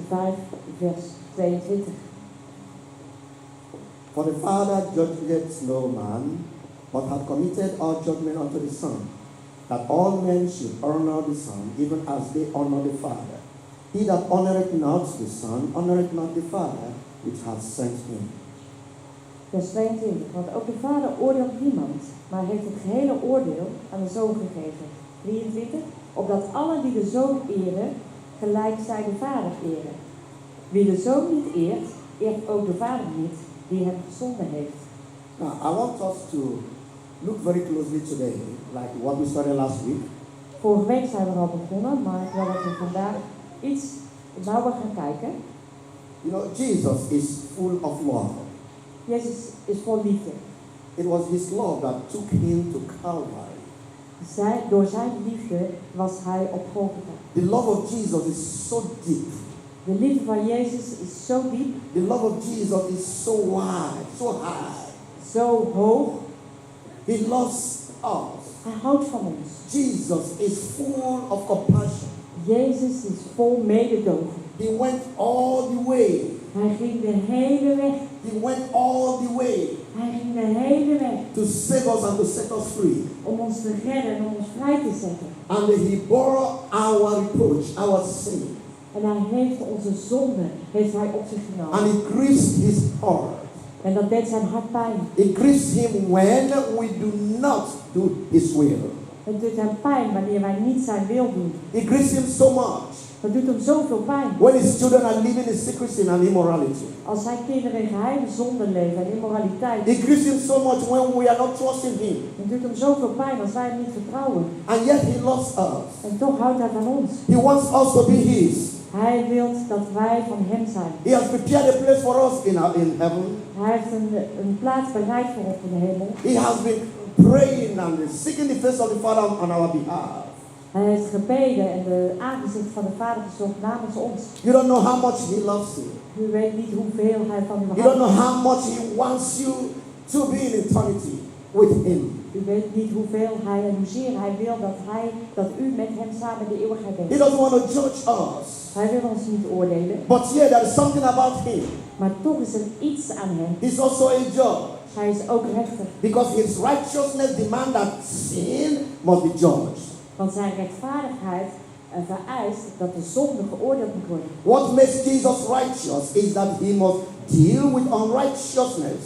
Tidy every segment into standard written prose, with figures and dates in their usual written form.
5, vers 22. For the Father judgeth no man, but hath committed all judgment unto the Son, that all men should honor the Son, even as they honor the Father. He that honoreth not the Son, honoreth not the Father, which hath sent him. Vers 22. Want ook de Vader oordeelt niemand, maar heeft het gehele oordeel aan de Zoon gegeven. 23. Opdat allen die de Zoon eren, gelijk zij de Vader eren. Wie de Zoon niet eert, eert ook de Vader niet, die hem gezonden heeft. Now, I want us to look very closely today, like what we started last week. Vorige week zijn we er al begonnen, maar ik wil dat we vandaag iets nauwer gaan kijken. You know, Jesus is full of love. Jezus is vol liefde. It was his love that took him to Calvary. Door zijn liefde was hij op Golgotha. The love of Jesus is so deep. De liefde van Jezus is zo diep. The love of Jesus is so wide, so high. Zo hoog. He loves us. Hij houdt van ons. Jesus is full of compassion. Jezus is vol mededogen. He went all the way. Hij ging de hele weg. He went all the way Hij ging de hele weg. to save us and to set us free. Om ons te redden en om ons vrij te zetten. And he bore our reproach, our sin. En hij heeft onze zonde op zich genomen. And it grieves his heart. En dat deed zijn hart pijn. It grieves him when we do not do his will. Het doet hem pijn wanneer wij niet zijn wil doen. It grieves him so much Dat doet hem zoveel pijn. when his children are living in secret sin and immorality. Als zijn kinderen in geheime zonde leven en immoraliteit. It grieves him so much when we are not trusting him. Het doet hem zoveel pijn als wij hem niet vertrouwen. And yet he loves us. En toch houdt hij van ons. He wants us to be his. Hij wil dat wij van hem zijn. He has prepared a place for us in heaven. Hij heeft een plaats bereid voor ons in de hemel. He has been praying and seeking the face of the Father on our behalf. Hij heeft gebeden en de aangezicht van de Vader gezocht namens ons. You don't know how much he loves you. U weet niet hoeveel hij van u You don't know houdt. how much he wants you to be in eternity with him. U weet niet hoeveel hij en hoezeer hij wil dat u met hem samen de eeuwigheid He bent. doesn't want to judge us. Hij wil ons niet oordelen. But yeah, there is something about him. Maar toch is er iets aan hem. He's also a judge. Hij is ook rechter. Because his righteousness demands that sin must be judged. Want zijn rechtvaardigheid vereist dat de zonde geoordeeld moet worden. What makes Jesus righteous is that he must deal with unrighteousness.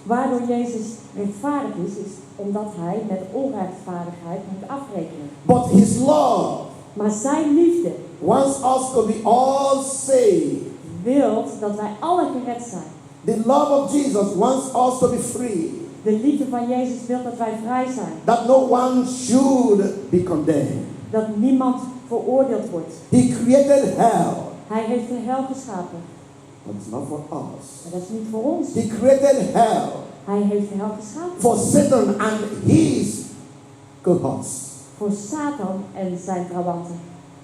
Waardoor Jezus rechtvaardig is omdat hij met onrechtvaardigheid moet afrekenen. But his love Maar zijn liefde wants us to be all saved. wil dat wij alle gered zijn. The love of Jesus wants us to be free. De liefde van Jezus wil dat wij vrij zijn. That no one should be condemned. Dat niemand veroordeeld wordt. He created hell. Hij heeft de hel geschapen. But it's not for us. Maar dat is niet voor ons. He created hell Hij heeft de hel geschapen. for Satan and his cohorts. Voor Satan en zijn trawanten.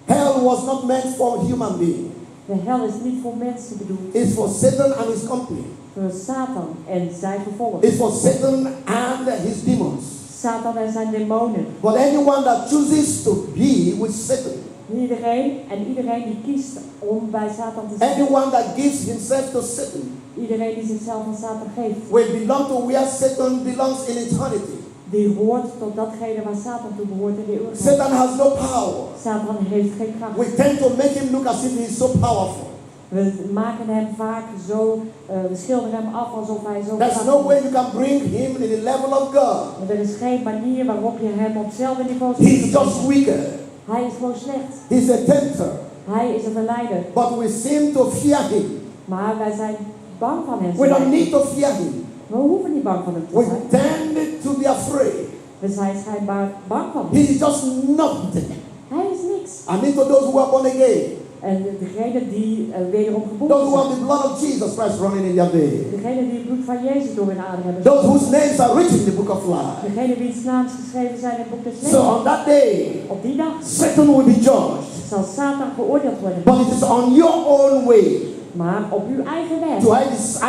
Hell was not meant for human beings. De hel is niet voor mensen bedoeld. It's for Satan and his company. Voor Satan en zijn gevolg. It's for Satan and his demons. Satan en zijn demonen. But anyone that chooses to be with Satan, Iedereen die kiest om bij Satan te zijn. anyone that gives himself to Satan, Iedereen die zichzelf aan Satan geeft. will belong to where Satan belongs in eternity. Die hoort tot datgene waar Satan toe behoort in de eeuwigheid. Satan has no power. Satan heeft geen kracht. We tend to make him look as if he is so powerful. We maken hem vaak zo, we schilderen hem af alsof hij zo There's no way you can bring him in the level of God. Maar er is geen manier waarop je hem op hetzelfde niveau He's kunt just brengen. wicked. Hij is gewoon slecht. He's a tempter. Hij is een verleider. But we seem to fear him. Maar wij zijn bang van hem. We don't need to fear him. We hoeven niet bang van hem te We zijn. tend to be afraid. We zijn schijnbaar bang van hem. He is just nothing. Hij is niks. I mean to those who are born again. En degene die wederom Those geboren who have zijn. the blood of Jesus Christ running in their veins. Degene die het bloed van Jezus door hun aderen hebben. Those whose names are written in the book of life. Degene wiens naams geschreven zijn in het boek des So levens. on that day, Op die dag Satan will be judged. zal Satan geoordeeld worden. But it is on your own way Maar op uw eigen weg to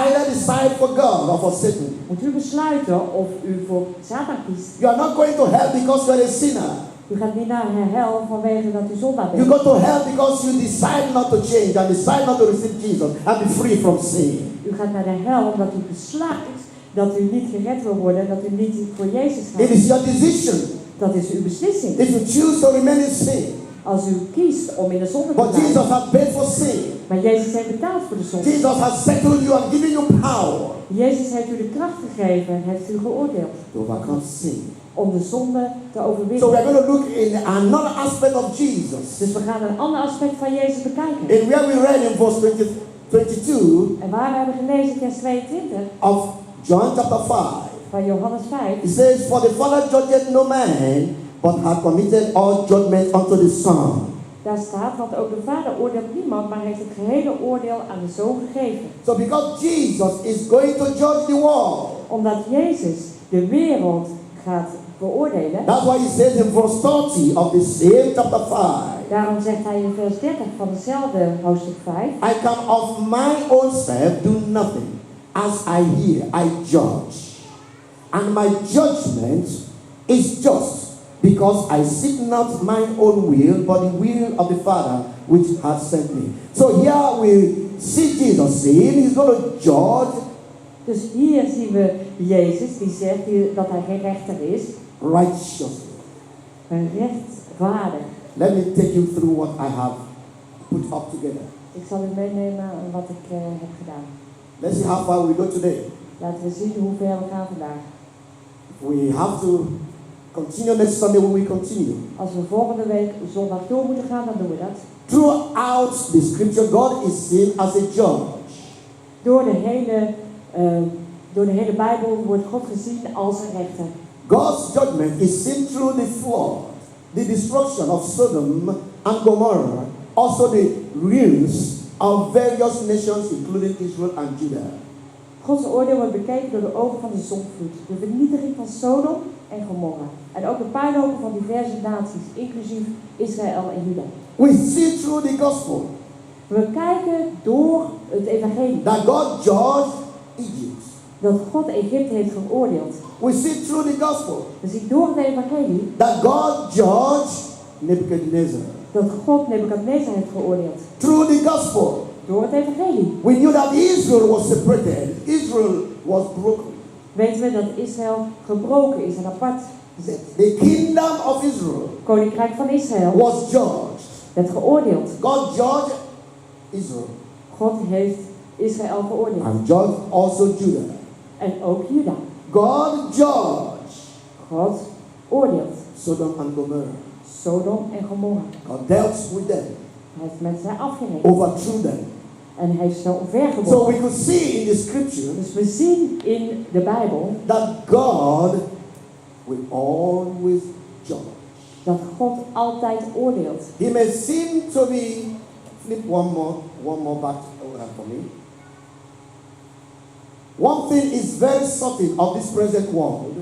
either decide for God or for Satan. moet u besluiten of u voor Satan kiest. You are not going to hell because you are a sinner. U gaat niet naar hel vanwege dat u zondaar You bent. go to hell because you decide not to change and decide not to receive Jesus and be free from sin. U gaat naar de hel omdat u besluit dat u niet gered wil worden, dat u niet voor Jezus It gaat. is your decision. Dat is uw beslissing. If you choose to remain in sin, Als u kiest om in de zonde te but Jesus blijven. has paid for sin. Maar Jezus heeft betaald voor de zonde. Jesus has settled you and given you power Jezus heeft u de kracht gegeven en heeft u geoordeeld to overcome sin. om de zonde te So overwinnen. we are going to look in another aspect of Jesus. Dus we gaan een ander aspect van Jezus bekijken. In where we read in verse 22 En waar we hebben gelezen in vers 22 of John chapter 5. van Johannes 5. It says, for the Father judgeth no man, but hath committed all judgment unto the Son. Daar staat, want ook de Vader oordeelt niemand, maar heeft het gehele oordeel aan de Zoon gegeven. So because Jesus is going to judge the world, Omdat Jezus de wereld gaat beoordelen. that's why he says in verse 30 of the same chapter 5, Daarom zegt hij in vers 30 van dezelfde hoofdstuk 5. I can of my own self do nothing. As I hear, I judge. And my judgment is just, because I seek not mine own will, but the will of the Father which hath sent me. So here we see Jesus saying he's going to judge Dus hier zien we Jezus die zegt dat hij geen rechter is, righteously. een rechtvaardig. Let me take you through what I have put up together. Ik zal u meenemen aan wat ik heb gedaan. Let's see how far we go today. Laten we zien hoe ver we gaan vandaag. We have to continue next Sunday when we continue. Als we volgende week zondag door moeten gaan, dan doen we dat. Throughout the scripture, God is seen as a judge. Door de hele Bijbel wordt God gezien als een rechter. God's judgment is seen through the flood, the destruction of Sodom and Gomorrah, also the ruins of various nations, including Israel and Judah. Gods oordeel wordt bekeken door de ogen van de zondvloed, de vernietiging van Sodom en Gomorra. En ook de puinhopen van diverse naties, inclusief Israël en Juda. We see through the gospel We kijken door het evangelie that God judged Egypt. dat God Egypte heeft geoordeeld. We see through the gospel We zien door het evangelie that God judged Nebuchadnezzar. dat God Nebukadnezar heeft geoordeeld. Through the gospel, Door het evangelie we knew that Israel was separated. Israel was broken. weten we dat Israël gebroken is en apart gezet. The kingdom of Israel Koninkrijk van Israël was judged. werd geoordeeld. God judged Israel God heeft Israël geoordeeld. and judged also Judah. En ook Juda. God judged God oordeelt Sodom and Gomorrah. Sodom en Gomorra. God dealt with them, Hij heeft met zij afgerekend. overthrew them. En hij heeft ze So omvergeworpen. we could see in the scripture Dus we zien in de Bijbel that God will always judge. dat God altijd oordeelt. He may seem to be, flip one more back for me. One thing is very certain of this present world,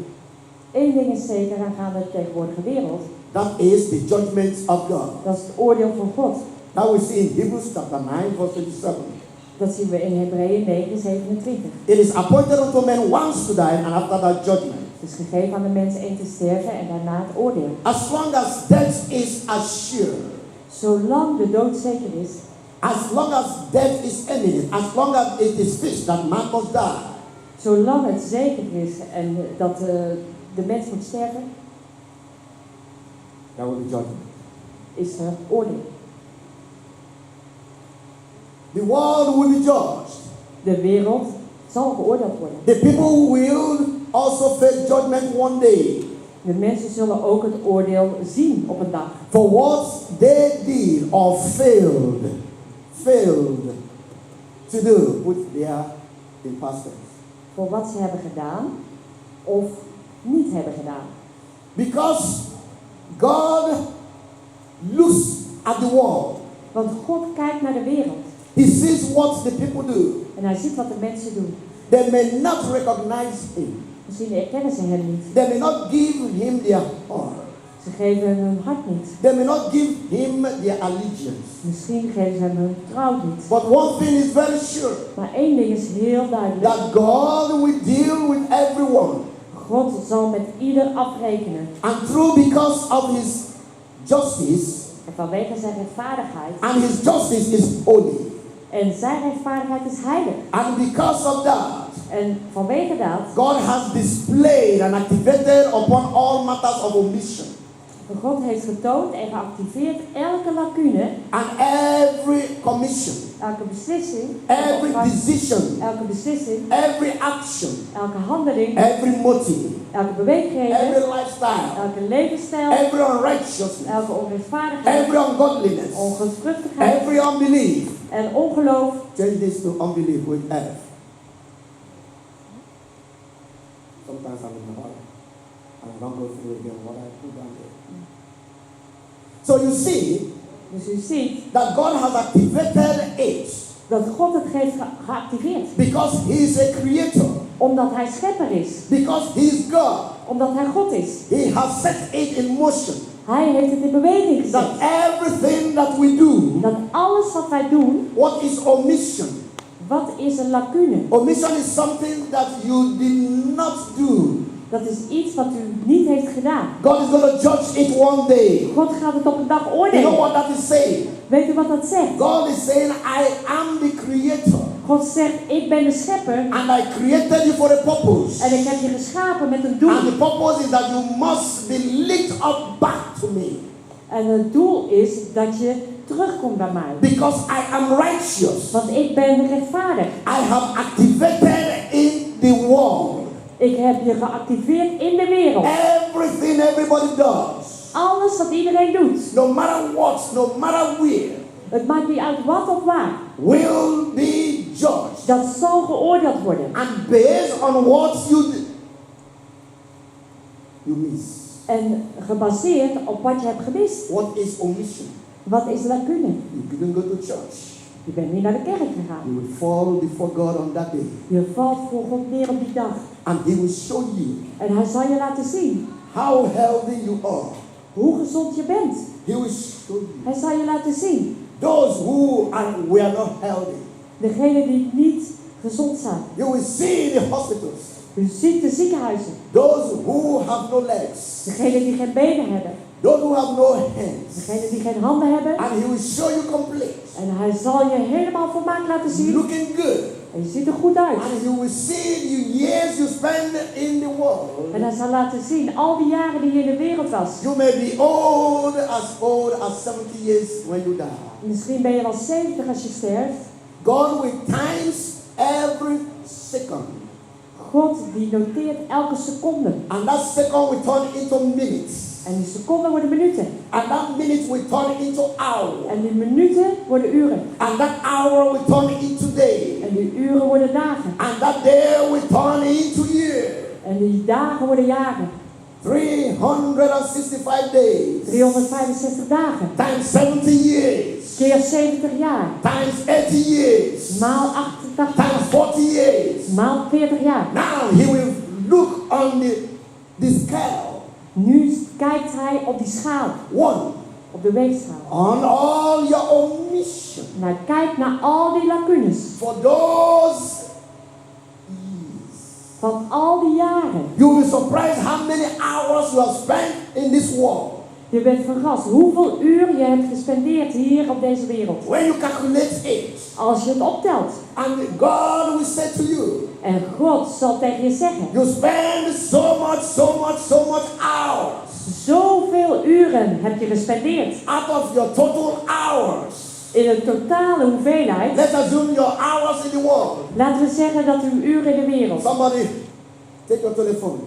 Eén ding is zeker aangaande de tegenwoordige wereld. that is the judgment of God. Dat is het oordeel van God. That we see in Hebrews chapter 9 verse 27. Dat zien we in Hebreeën 9:27. It is appointed unto men once to die and after that judgment. Het is gegeven aan de mens één te sterven en daarna het oordeel. As long as death is assured, Zolang de dood zeker is, as long as death is imminent, as long as it is fixed that man must die, zolang het zeker is en dat de mens moet sterven, there will be judgment. is er oordeel. The world will be judged. De wereld zal geoordeeld worden. The people will also face judgment one day De mensen zullen ook het oordeel zien op een dag. for what they did or failed to do, put there in past tense. Voor wat ze hebben gedaan of niet hebben gedaan. Because God looks at the world. Want God kijkt naar de wereld. He sees what the people do. En hij ziet wat de mensen doen. They may not recognize him. Misschien herkennen ze hem niet. They may not give him their heart. Ze geven hem hun hart niet. They may not give him their allegiance. Misschien geven ze hem hun trouw niet. But one thing is very sure, Maar één ding is heel duidelijk. that God will deal with everyone. God zal met ieder afrekenen. And because of his justice, En vanwege zijn rechtvaardigheid. and his justice is holy. En zijn rechtvaardigheid is heilig. And because of that, En vanwege dat. God has displayed and activated upon all matters of omission. God heeft getoond en geactiveerd elke lacune. And every commission, Elke beslissing. every decision, Elke beslissing. every action, Elke handeling. every motive, Elke beweegreden. every lifestyle, Elke levensstijl. every unrighteousness, Elke onrechtvaardigheid. every ungodliness, Ongeschriftigheid. every unbelief. En ongeloof. Change this to unbelief with F. Sometimes I'm in a hurry. And I don't go through again what I put down there. So you see Dus u ziet that God has activated it dat God het heeft geactiveerd. because He is a creator, Omdat hij schepper is. because He is God. Omdat hij God is. He has set it in motion. Hij heeft het in beweging gezet. That everything that we do, Dat alles wat wij doen, what is omission? wat is een lacune? Omission is something that you did not do. Dat is iets wat u niet heeft gedaan. God is going to judge it one day. God gaat het op een dag You know oordelen. what that is saying? Weet u wat dat zegt? God is saying, I am the creator. God zegt, ik ben de schepper And I created you for a purpose. en ik heb je geschapen met een doel. And the purpose is that you must be linked up back to me. En het doel is dat je terugkomt bij mij. Because I am righteous. Want ik ben rechtvaardig. I have activated in the world. Ik heb je geactiveerd in de wereld. Everything everybody does. Alles wat iedereen doet. No matter what, no matter where. Het maakt niet uit wat of waar. Will be judged. Dat zal geoordeeld worden. And based on what you miss. En gebaseerd op wat je hebt gemist. What is omission? Wat is lacune? You didn't go to church. Je bent niet naar de kerk gegaan. You will fall before God on that day. Je valt voor God neer op die dag. And He will show you En hij zal je laten zien how healthy you are. hoe gezond je bent. He will show you. Hij zal je laten zien. Those who were not healthy. Degenen die niet gezond zijn. You will see the hospitals. U ziet de ziekenhuizen. Those who have no legs. Degenen die geen benen hebben. Those who have no hands. Degenen die geen handen hebben. And He will show you complete. En hij zal je helemaal volmaakt laten zien. Looking good. En je ziet er goed uit. And you will see the years you spend in the world. En hij zal laten zien al die jaren die je in de wereld was. You may be old as 70 years when you die. Misschien ben je wel 70 als je sterft. God will times every second. God die noteert elke seconde. And that second will turn into minutes. En die seconden worden minuten. And that minute will turn into hours. En die minuten worden uren. And that hour will turn into day. En die uren worden dagen. And that day will turn into year. En die dagen worden jaren. 365 days. 365 dagen. Times 70 years. Keer 70 jaar. Times 80 years. Maal 88 Times 40 years. Maal 40 jaar. Now He will look on the scale. Nu kijkt hij op die schaal. One. Op de weegschaal. On all your omission. En hij kijkt naar al die lacunes. For those years. Van al die jaren. You will be surprised how many hours you have spent in this world. Je bent verrast hoeveel uur je hebt gespendeerd hier op deze wereld. When you calculate it. Als je het optelt. And God will say to you. En God zal tegen je zeggen. You spend so much hours. Zoveel uren heb je gespendeerd. Out of your total hours. In een totale hoeveelheid. Let's assume your hours in the world. Laten we zeggen dat uw uren in de wereld. Somebody, take your telephone.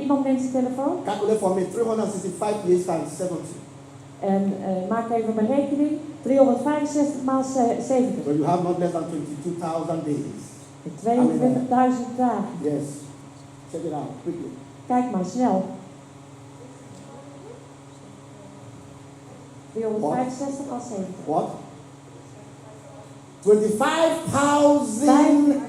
Iemand neemt zijn telefoon. Calculate for me 365 years times 70. En maak even een berekening. 365 maal 70. So you have not less than 22,000 days. 22.000 dagen. Yes. Check it out quickly. Kijk maar snel. 365 maal 70. What? 25,000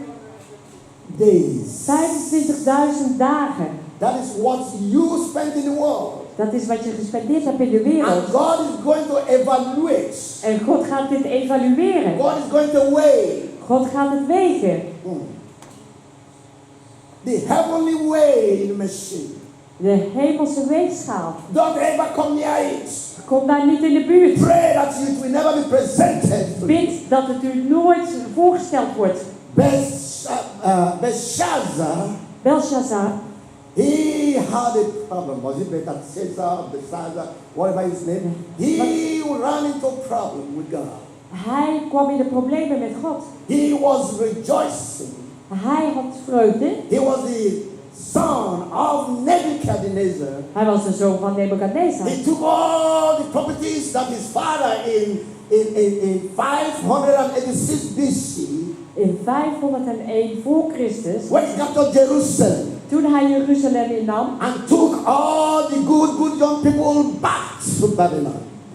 days. 25.000 dagen. That is what you spend in the world. Dat is wat je gespendeerd hebt in de wereld. And God is going to evaluate. En God gaat dit evalueren. God is going to weigh. God gaat het wegen. The heavenly weighing machine. De hemelse weegschaal. Don't ever come near it. Kom daar niet in de buurt. Pray that it will never be presented to you. Bid dat het u nooit voorgesteld wordt. Belshazzar, he had a problem. Was it better Caesar, Belshazzar, whatever his name? He ran into a problem with God. hij kwam in de problemen met God. He was rejoicing. Hij had vreugde. He was the son of Nebuchadnezzar. Hij was de zoon van Nebukadnezar. He took all the properties that his father in 586 BC, In 501 voor Christus, when he captured Jerusalem toen hij Jeruzalem innam, and took all the good young people back to Babylon.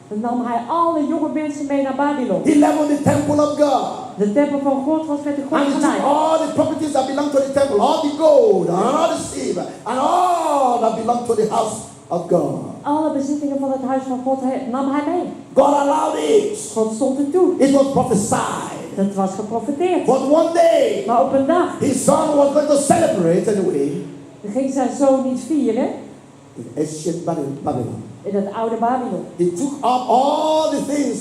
dan nam hij alle jonge mensen mee naar Babylon. He leveled the temple of God. De tempel van God was met de God And he took gelijk. all the properties that belong to the temple, all the gold, and all the silver, and all that belong to the house of God. Alle bezittingen van het huis van God nam hij mee. God allowed it. God stond het toe. It was prophesied. Dat was geprofeteerd. But one day, Maar op een dag his son was going to celebrate anyway ging zijn zoon niet vieren in ancient Babylon. in het oude Babylon. He took up all the things,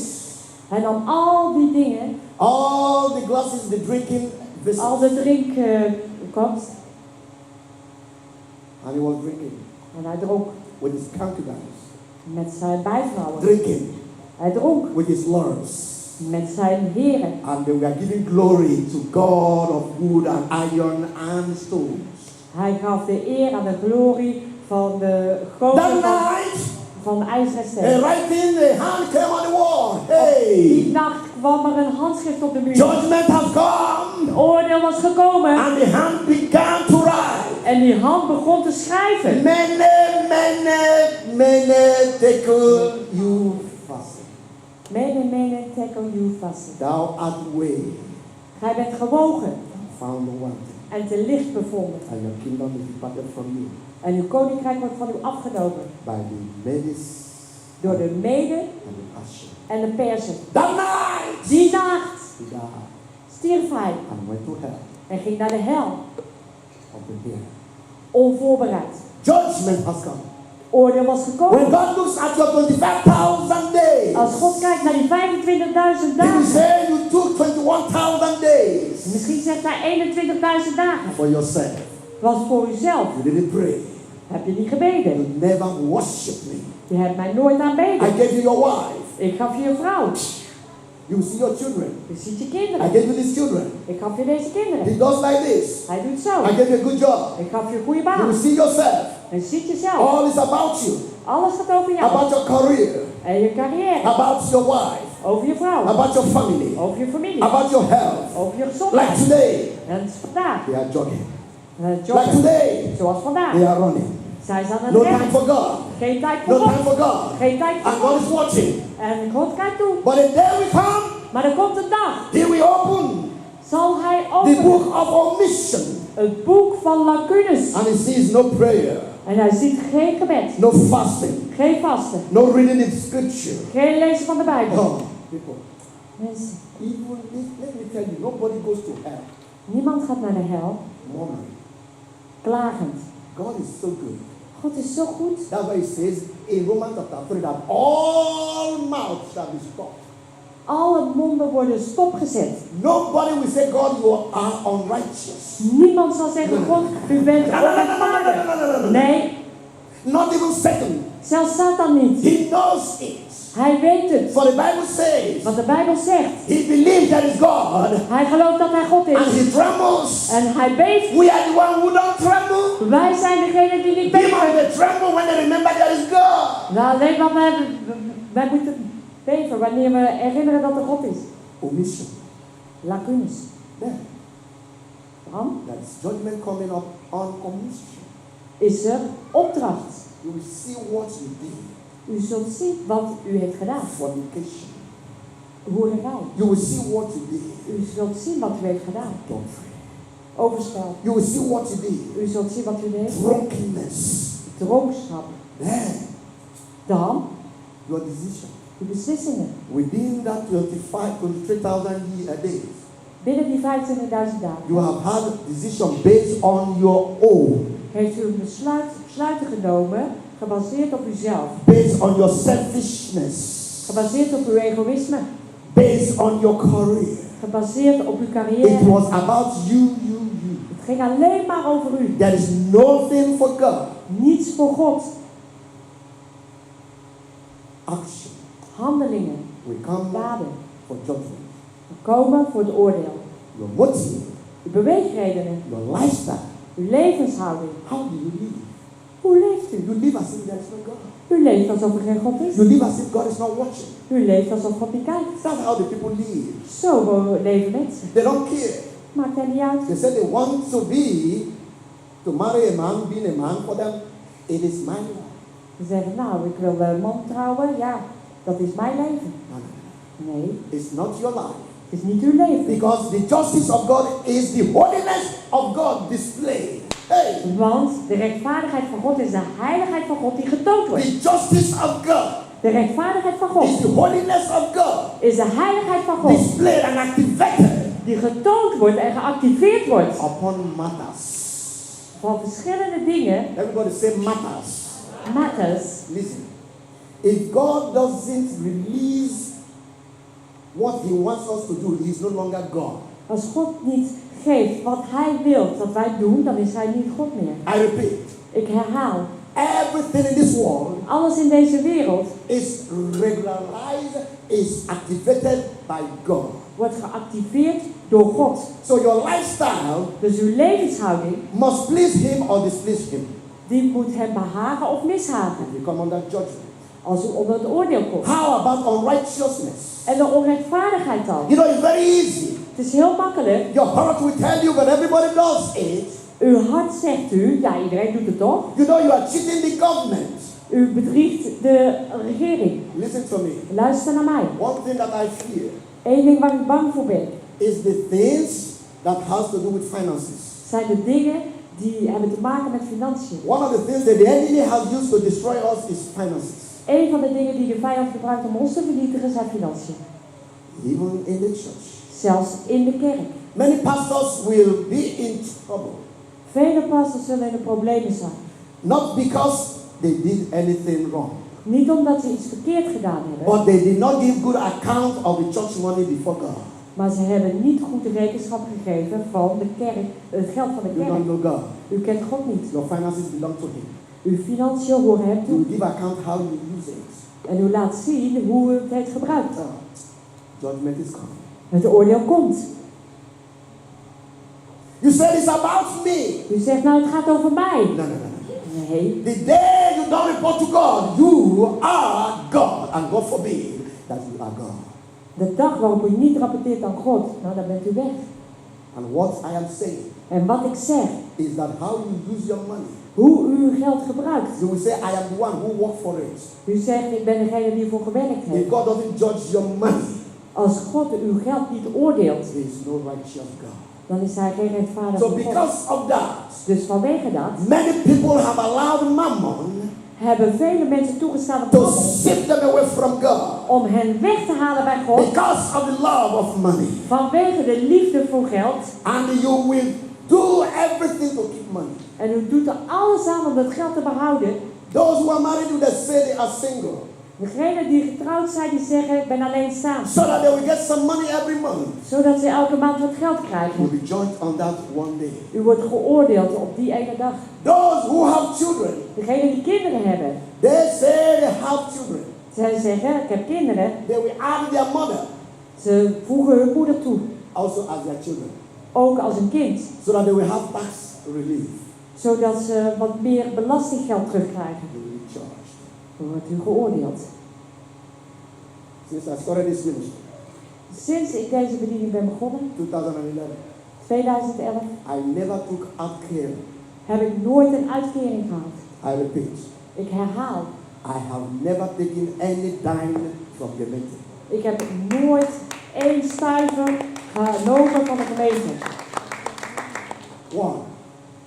Hij nam al die dingen, all the glasses, the drinking vessels, al de drinkkost, and he was drinking en hij dronk with his concubines, met zijn bijvrouwen. drinking Hij dronk with his lords. met zijn heren. And they were giving glory to God of wood and iron and stones. Hij gaf de eer aan de glorie van de That goden night, van ijzer en a steen. writing, a hand came on the wall. Die Hey, nacht kwam er een handschrift op de muur. judgment has come. Het oordeel was gekomen And the hand began to write. en die hand begon te schrijven. Mene, tekel you fast. Mene, tekel you vast. Thou art way, Gij bent gewogen found wanting, en te licht bevonden. and your kingdom is departed from you En uw koninkrijk wordt van u afgenomen by the medes door de mede and the ashen. en de persen. That night, Die nacht he died stierf hij and went to hell en ging naar de hel, unprepared. onvoorbereid. Judgment has come. Oordeel was When gekomen. God looks at your 25,000 days, Als God kijkt naar die 25.000 he will dagen, say you took 21,000 days misschien zegt hij 21.000 dagen. for yourself. Was voor uzelf. You didn't pray. Heb je niet gebeden? You never worshiped me. Je hebt mij nooit I aanbeden. gave you your wife. Ik gaf je een vrouw. You see your children. Je ziet je I kinderen. gave you these children. Ik gaf je deze kinderen. He does like this. Hij doet zo. I gave you a good job. Ik gaf je een goede You baan. will see yourself. En ziet jezelf. All is about you. Alles gaat over jou. About your career. En je carrière. About your wife. Over je vrouw. About your family. Over je familie. About your health. Over je Like gezondheid. today, En vandaag. they are jogging. Like Jobben. today, Zoals vandaag. they are running. Zij zijn aan No het time rennen. for God. Geen tijd voor No time God. for God. Geen tijd voor And God God. is watching. En God kijkt toe. But a day will come, Maar er komt een dag. he will open Zal hij the openen. book of omission. Het boek van lacunes. And he sees no prayer, En hij ziet geen gebed. no fasting, Geen vasten. no reading the scripture. Geen lezen van de Bijbel. Oh, people. Mensen, Even if, let me tell you, nobody goes to hell niemand gaat naar de hel murmuring. klagend. God is so good. God is zo goed. That's why he says in Romans chapter 3 that all mouths shall be stopped. Alle monden worden stopgezet. Nobody will say, God, you are unrighteous. Niemand zal zeggen, God, u bent onrechtvaardig. Nee, Not even Satan. zelfs Satan niet. He knows it. Hij weet het. For the Bible says, Want de Bijbel zegt, he believes there is God hij gelooft dat hij God and is. he trembles. En hij beeft. We are the one who don't tremble. Wij zijn degene die niet Demons, beven. they tremble when they remember there is God. Nou, alleen maar wij moeten beven wanneer we herinneren dat er God is. Omission. Lacunes. There. Dan There is judgment coming up on omission. is er opdracht. You will see what you did. U zult zien wat u heeft gedaan. Fornication. Hoererij. You will see what you did. U zult zien wat u heeft gedaan. Adultery. Overspel. You will see what you did. U zult zien wat u deed. Drunkenness. Dronkenschap. Then, Dan your decision. uw beslissingen. Within that 23,000 days, Binnen die 25.000 dagen you have had a decision based on your own, heeft u een besluiten genomen gebaseerd op uzelf. based on your selfishness, Gebaseerd op uw egoïsme. based on your career. Gebaseerd op uw It carrière. was about you. Het ging alleen maar over u. There is nothing for God. Niets voor God. Action Handelingen, will come daden. for judgment. We komen voor het oordeel. Your motive, Uw beweegredenen. your lifestyle. Uw levenshouding. How do you live? Hoe leeft u? You live as if there is no God. U leeft alsof er geen God is. You live as if God is not watching. U leeft alsof God niet kijkt. That's how the people live. Zo leven mensen. They don't care. Maakt hen niet uit. They say they want to marry a man, being a man for them. It is my life. Ze zeggen, nou, ik wil een man trouwen. Ja, dat is mijn leven. No. Nee, It's not your life. het is niet uw leven. Because the justice of God is the holiness of God displayed. Hey! Want de rechtvaardigheid van God is de heiligheid van God die getoond wordt. The justice of God De rechtvaardigheid van God is the holiness of God is de heiligheid van God displayed and activated die getoond wordt en geactiveerd wordt upon matters. van verschillende dingen. Everybody say matters. Matters. Listen. If God doesn't release what He wants us to do, He is no longer God. Als God niet geeft wat Hij wil dat wij doen, dan is Hij niet God meer. I repeat. Ik herhaal. Everything in this world Alles in deze wereld is regularized, is activated by God. wordt geactiveerd door God. So your lifestyle Dus uw levenshouding, must please Him or displease Him. die moet Hem behagen of mishagen. You come under judgment. Als u onder het oordeel komt. How about unrighteousness? En de onrechtvaardigheid dan. You know, it's very easy. Het is heel makkelijk. Your heart will tell you, but everybody does it. Uw hart zegt u, ja iedereen doet het toch? You know, you are cheating the government. U bedriegt de regering. Listen to me. Luister naar mij. One thing that I fear Eén ding waar ik bang voor ben, is the things that has to do with finances. zijn de dingen die hebben te maken met financiën. One of the things that the enemy has used to destroy us is finances. Een van de dingen die de vijand gebruikt om ons te vernietigen zijn financiën. Even in the church. Zelfs in de kerk. Many pastors will be in trouble. Vele pastors zullen in de problemen zijn. Not because they did anything wrong, Niet omdat ze iets verkeerd gedaan hebben, but they did not give good account of the church money before God. maar ze hebben niet goed de rekenschap gegeven van de kerk, het geld van de You don't kerk. know God. U kent God niet. Your finances belong to Him. Uw financiën horen hem You toe. will give account how you use it. En u laat zien hoe u het heeft gebruikt. Judgment is coming. Het oordeel komt. You said it's about me. U zegt nou het gaat over mij. No. Nee. The day you don't report to God, you are God. And God forbid that you are God. De dag waarop u niet rapporteert aan God, nou dan bent u weg. And what I am saying En wat ik zeg, is that how you use your money. hoe u uw geld gebruikt. You will say, I am the one who worked for it. U zegt ik ben degene die ervoor gewerkt If heeft. God doesn't judge your money, Als God uw geld niet oordeelt, He is no righteous God. dan is hij geen rechtvaardige So God. because of that, Dus vanwege dat many people have allowed mammon hebben vele mensen toegestaan om to God sift them away from God om hen weg te halen bij God because of the love of money. vanwege de liefde voor geld. And you will do everything to keep money. En u doet er alles aan om dat geld te behouden. Those who are married, they say they are single, Degenen die getrouwd zijn, die zeggen ik ben alleenstaand. so that they will get some money every month. Zodat ze elke maand wat geld You krijgen. will be judged on that one day. U wordt geoordeeld op die ene dag. Those who have children, Degenen die kinderen hebben, they say they have children. zij zeggen ik heb kinderen. They will add their mother Ze voegen hun moeder toe. also as their children, Ook als een kind. so that they will have tax relief. Zodat ze wat meer belastinggeld terugkrijgen. They will be charged. Dan wordt u geoordeeld. Since I started this ministry, Sinds ik deze bediening ben begonnen, 2011, 2011, I never took out care. heb ik nooit een uitkering gehad. I repeat, Ik herhaal. I have never taken any dime from the meeting. Ik heb nooit 1 stuiver genomen van de gemeente. One,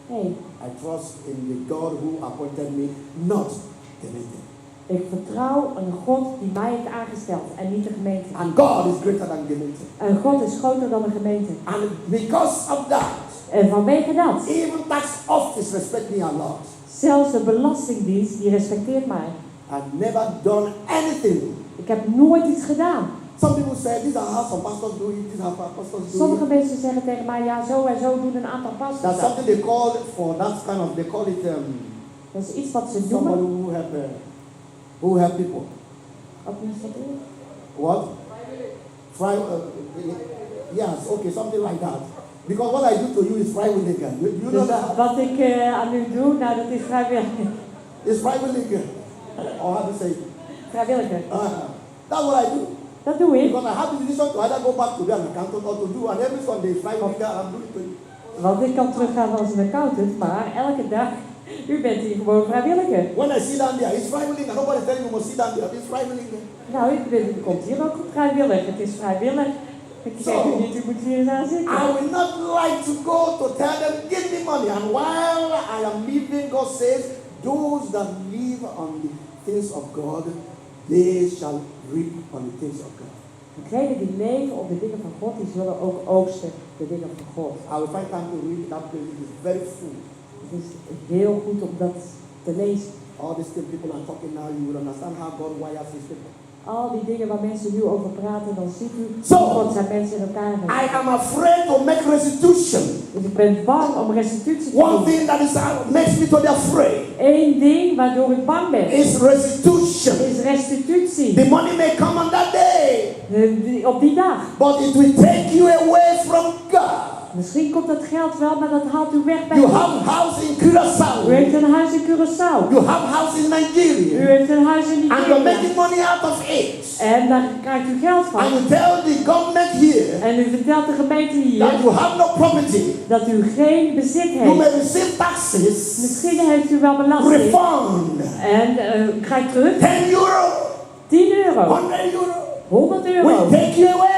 Nee, I trust in the God who appointed me, not the meeting. Ik vertrouw een God die mij heeft aangesteld en niet de gemeente. And God is greater than gemeente. En God is groter dan de gemeente. And because of that, En vanwege dat, even tax office respect me a lot. zelfs de belastingdienst, die respecteert mij. I've never done anything. Ik heb nooit iets gedaan. Some people say, these are how some pastors do it, these are how pastors do Sommige it. mensen zeggen tegen mij, ja, zo en zo doen een aantal pastors That's dat. something they call for that kind of, they call it Dat is iets wat ze somebody noemen. who help people. Administratief. What? Yes, okay, something like that. Because what I do to you is freiwillig. You know Dus that? wat ik aan u doe, nou dat is vrijwillig. It's freiwillig. Or how to say it? Vrijwilliger. That's what I do. Dat doe ik. Because I have the decision to either go back to be an accountant or to do, and every Sunday is freiwillig, I'm doing it to you. Want ik kan teruggaan als een accountant, maar elke dag, u bent hier gewoon vrijwilliger. When I sit down there, it's freiwillig, and nobody's telling me you must sit down there, it's freiwillig. Nou, u komt hier ook vrijwillig. Het is vrijwillig. Ik zeg u niet, u moet hier eens aan zitten. I will not like to go to tell them, give me money. And while I am living, God says, those that live on the things of God, they shall reap on the things of God. Degenen die leven op de dingen van God, die zullen ook oogsten de dingen van God. I will find time to read that place. It is very full. Het is heel goed om dat te lezen. All these things people are talking now, you will understand how God wires his people. Al die dingen waar mensen nu over praten, dan ziet u So, hoe God zijn mensen in elkaar heeft. I am afraid to make restitution. Dus ik ben bang om restitutie te One doen. thing that makes me to be afraid Eén ding waardoor ik bang ben, is restitution. is restitutie. The money may come on that day, Op die dag. but it will take you away from God. Misschien komt dat geld wel, maar dat haalt u weg bij You God. have a house in Curaçao. U heeft een huis in Curaçao. You have a house in U Nigeria. heeft een huis in And you're Nigeria. making money out of it. En daar krijgt u geld van. And you tell the government here En u vertelt de gemeente that hier you have no property. dat u geen bezit You may heeft. receive taxes, Misschien heeft u wel belasting. refund, En krijgt terug 10 euro, 10 euro, 100 euro. 100 We euro. take you away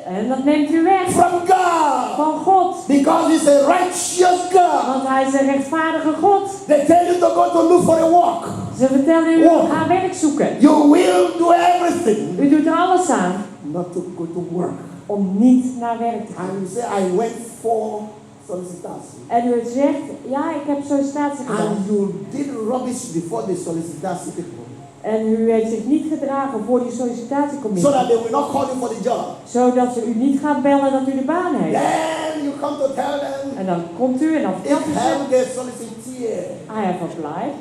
En dat neemt u weg from God. van God. Because He's a righteous God. Want hij is een rechtvaardige God. They tell you to go to look for a work. Ze vertellen u, Wow. ga werk zoeken. You will do everything U doet er alles aan not to go to work. om niet naar werk te gaan. And you say, I went for solicitation. En u zegt, ja, ik heb sollicitatie gedaan. And you did rubbish before the solicitation people. En u heeft zich niet gedragen voor die So sollicitatiecommissie. that they will not call you for the job. Zodat ze u niet gaan bellen dat u de baan heeft. Then you come to tell them, En dan komt u en dan if vertelt u ze, have the solicitor. I have applied.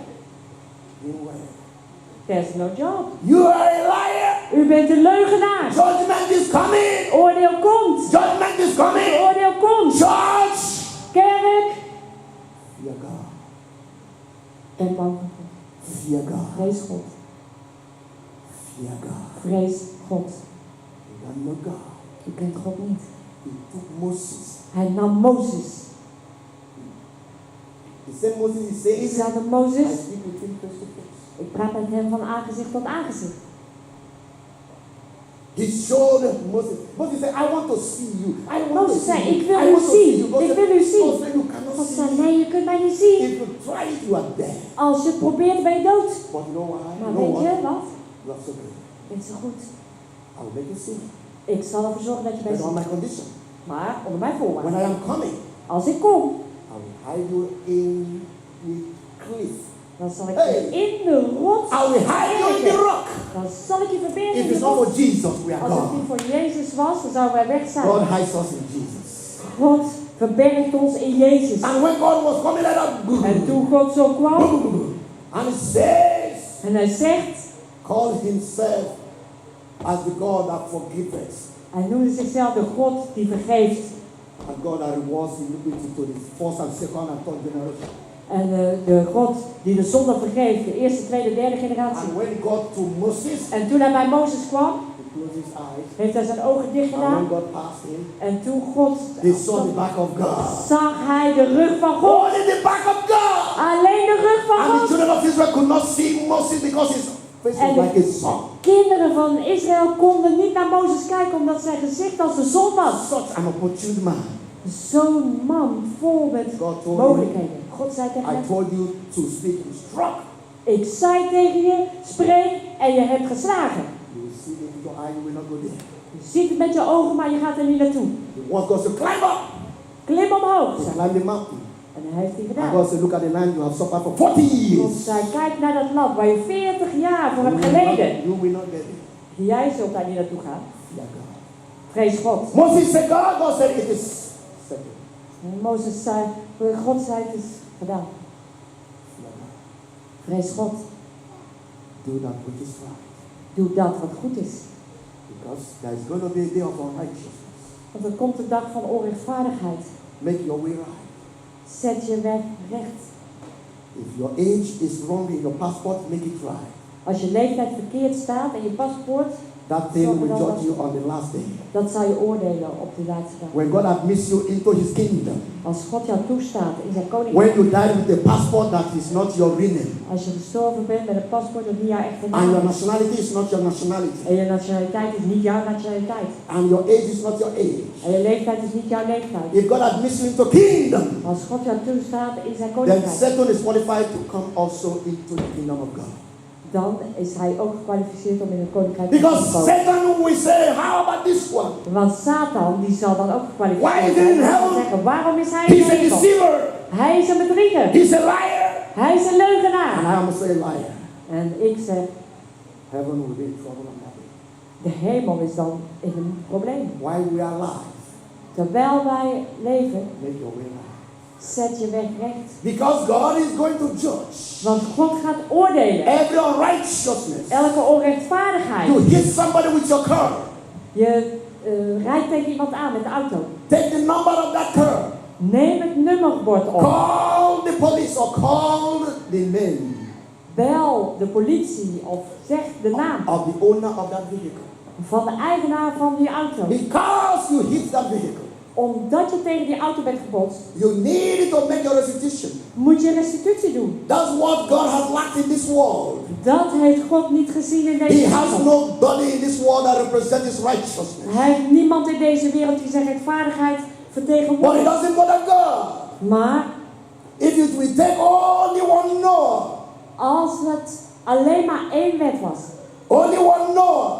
There's no job. You are a liar. U bent een leugenaar. Judgment is coming. Oordeel komt. Judgment is coming. Oordeel komt. Church. Kerk. Fear God. Ben bang voor God. Fear God. Vrees God. Fear God. Vrees God. You don't know God. U kent God niet. He took Moses. Hij nam Mozes. The same Moses is saying, Diezelfde I Mozes. speak with him face to face. Ik praat met hem van aangezicht tot aangezicht. He showed Moses. Moses said, I want to see you. I want to Mozes see zei, you. ik wil I u want to see zien. you. God Ik said, wil u zien. God said, you cannot God see zei, me. nee, je kunt mij niet zien. If you try it, you are dead. Als je het probeert, ben je dood. But you know why? Maar You know weet je what? wat? That's okay. Dit is zo goed. I will make you see. Ik zal ervoor zorgen dat je mij But on ziet. my condition. Maar onder mijn When voorwaarden. I am coming, Als ik kom, I will hide you in the cliff. dan zal ik Hey. je in de rots I will hide you in the rock. Dan zal ik je verbergen If in de it's not for rots. Jesus, we are Als het niet gone. voor Jezus was, dan zouden wij weg zijn. God hides us in Jesus. God verbergt ons in Jezus. And when God was coming, let us En toen God zo kwam, and He says, en hij zegt, call Himself as the God that forgiveth, hij noemde zichzelf de God die vergeeft. and God that rewards iniquity to the first and second and third generation. En de God die de zonde vergeeft, de eerste, tweede, derde generatie. And when He got to Moses, En toen hij bij Mozes kwam, He closed His eyes. heeft hij zijn ogen dicht And when gedaan. God passed Him, En toen God they saw the back of God. zag hij de rug van God. Only the back of God. Alleen de rug van And the God. children of Israel could not see Moses because his face was like a sun. Kinderen van Israël konden niet naar Mozes kijken omdat zijn gezicht als de zon was. Such an opportune man. Zo'n man vol met God told mogelijkheden. God zei tegen I hem, told you to speak instruct. Ik zei tegen je, spreek en je hebt geslagen. You will see it with your eye, you will not go there. Je ziet het met je ogen, maar je gaat er niet naartoe. He wants God to climb up. Klim omhoog. To zei hij. climb the mountain. En dat heeft hij And gedaan. God said, look at the land you have suffered for 40 God years. zei, kijk naar dat land waar je 40 jaar voor hebt You geleden. will not get it. Jij zult daar niet naartoe gaan. Fear God. Vrees God. Moses said, God said, it is settled. En Mozes zei, God zei, het is gedaan. Fear God. Vrees God. Do that which is right. Doe dat wat goed is. Because there is going to be a day of unrighteousness. Want er komt de dag van onrechtvaardigheid. Make your way right. Zet je weg recht. If your age is wrong in your passport, make it right. Als je leeftijd verkeerd staat en je paspoort, That thing will judge you on the last day. dat zal je oordelen op de laatste dag. When God admits you into His kingdom. Als God jou toestaat in zijn When koninkrijk. you die with a passport that is not your real name. Als je gestorven bent met een paspoort dat niet jouw echte And your naam is. nationality is not your nationality. En je nationaliteit is niet jouw nationaliteit. And your age is not your age. En je leeftijd is niet jouw leeftijd. If God admits you into kingdom, Als God jou toestaat in zijn then koninkrijk, Satan is qualified to come also into the kingdom of God. dan is hij ook gekwalificeerd om in het koninkrijk Because te komen. Satan will say, how about this one? Want Satan die zal dan ook Why gekwalificeerd is he in zijn. Hij zal hell? zeggen, waarom is hij in He's de a hemel? deceiver. Hij is een bedrieger. He's a liar. Hij is een And leugenaar. I am also a liar. En ik zeg, Heaven will be in trouble on that day. de hemel is dan in een probleem. While we are alive, Terwijl wij leven, make your way right. zet je weg recht. Because God is going to judge Want God gaat oordelen. every unrighteousness. Elke onrechtvaardigheid. You hit somebody with your car. Je rijdt tegen iemand aan met de auto. Take the number of that car. Neem het nummerbord op. Call the police or call the name Bel de politie of zeg de naam of the owner of that vehicle. van de eigenaar van die auto. Because you hit that vehicle, Omdat je tegen die auto bent gebotst, you need to make your restitution. moet je restitutie doen. That's what God has lacked in this world. Dat heeft God niet gezien in He deze has wereld. nobody in this world that represents His righteousness. Hij heeft niemand in deze wereld die zijn rechtvaardigheid But it vertegenwoordigt. doesn't bother God. Maar If it will take only one Noah, als het alleen maar één wet was, only one Noah,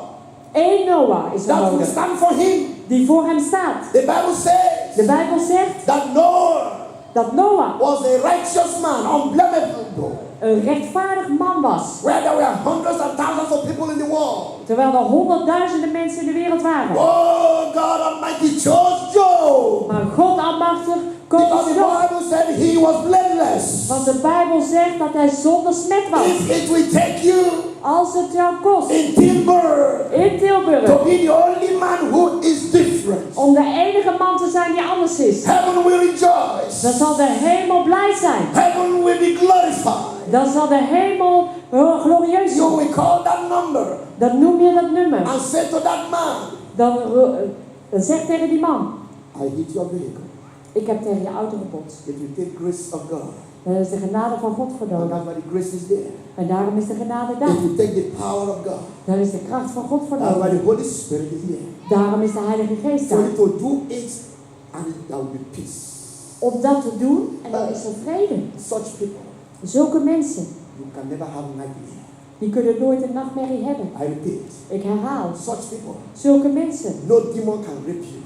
één Noah is that will nodig, stand for him. die voor hem staat. The Bible says De Bijbel zegt that Noah dat Noah was a righteous man, unblameable. een rechtvaardig man was. Where there were hundreds and thousands of people in the world. Terwijl er honderdduizenden mensen in de wereld waren. Oh, God Almighty chose Job. Maar God almachtig Because koos the Job. Bible said he was blameless. Want de Bijbel zegt dat hij zonder smet was. If it will take you Als het jou kost in Tilburg in Tilburg to be the only man who is different, om de enige man te zijn die anders is, heaven will rejoice. dan zal de hemel blij zijn. Heaven will be glorified. Dan zal de hemel glorieus You zijn. will call that number Dan noem je dat nummer. and say to that man, Dan zeg tegen die man, I hit your vehicle. ik heb tegen je auto gebotst. It will take grace of God. Dan is de genade van God voor And nodig. that's why the grace is there. En daarom is de genade It daar. will take the power of God. Daar is de kracht van God voor That's why nodig. the Holy Spirit is here. Daarom is de Heilige Geest For daar. you to do it and there will be peace. Om dat te doen en dan is er vrede. Such people, Zulke mensen, you can never have nightmare. die kunnen nooit een nachtmerrie hebben. I repeat, Ik herhaal, such people, zulke mensen. no demon can rape you.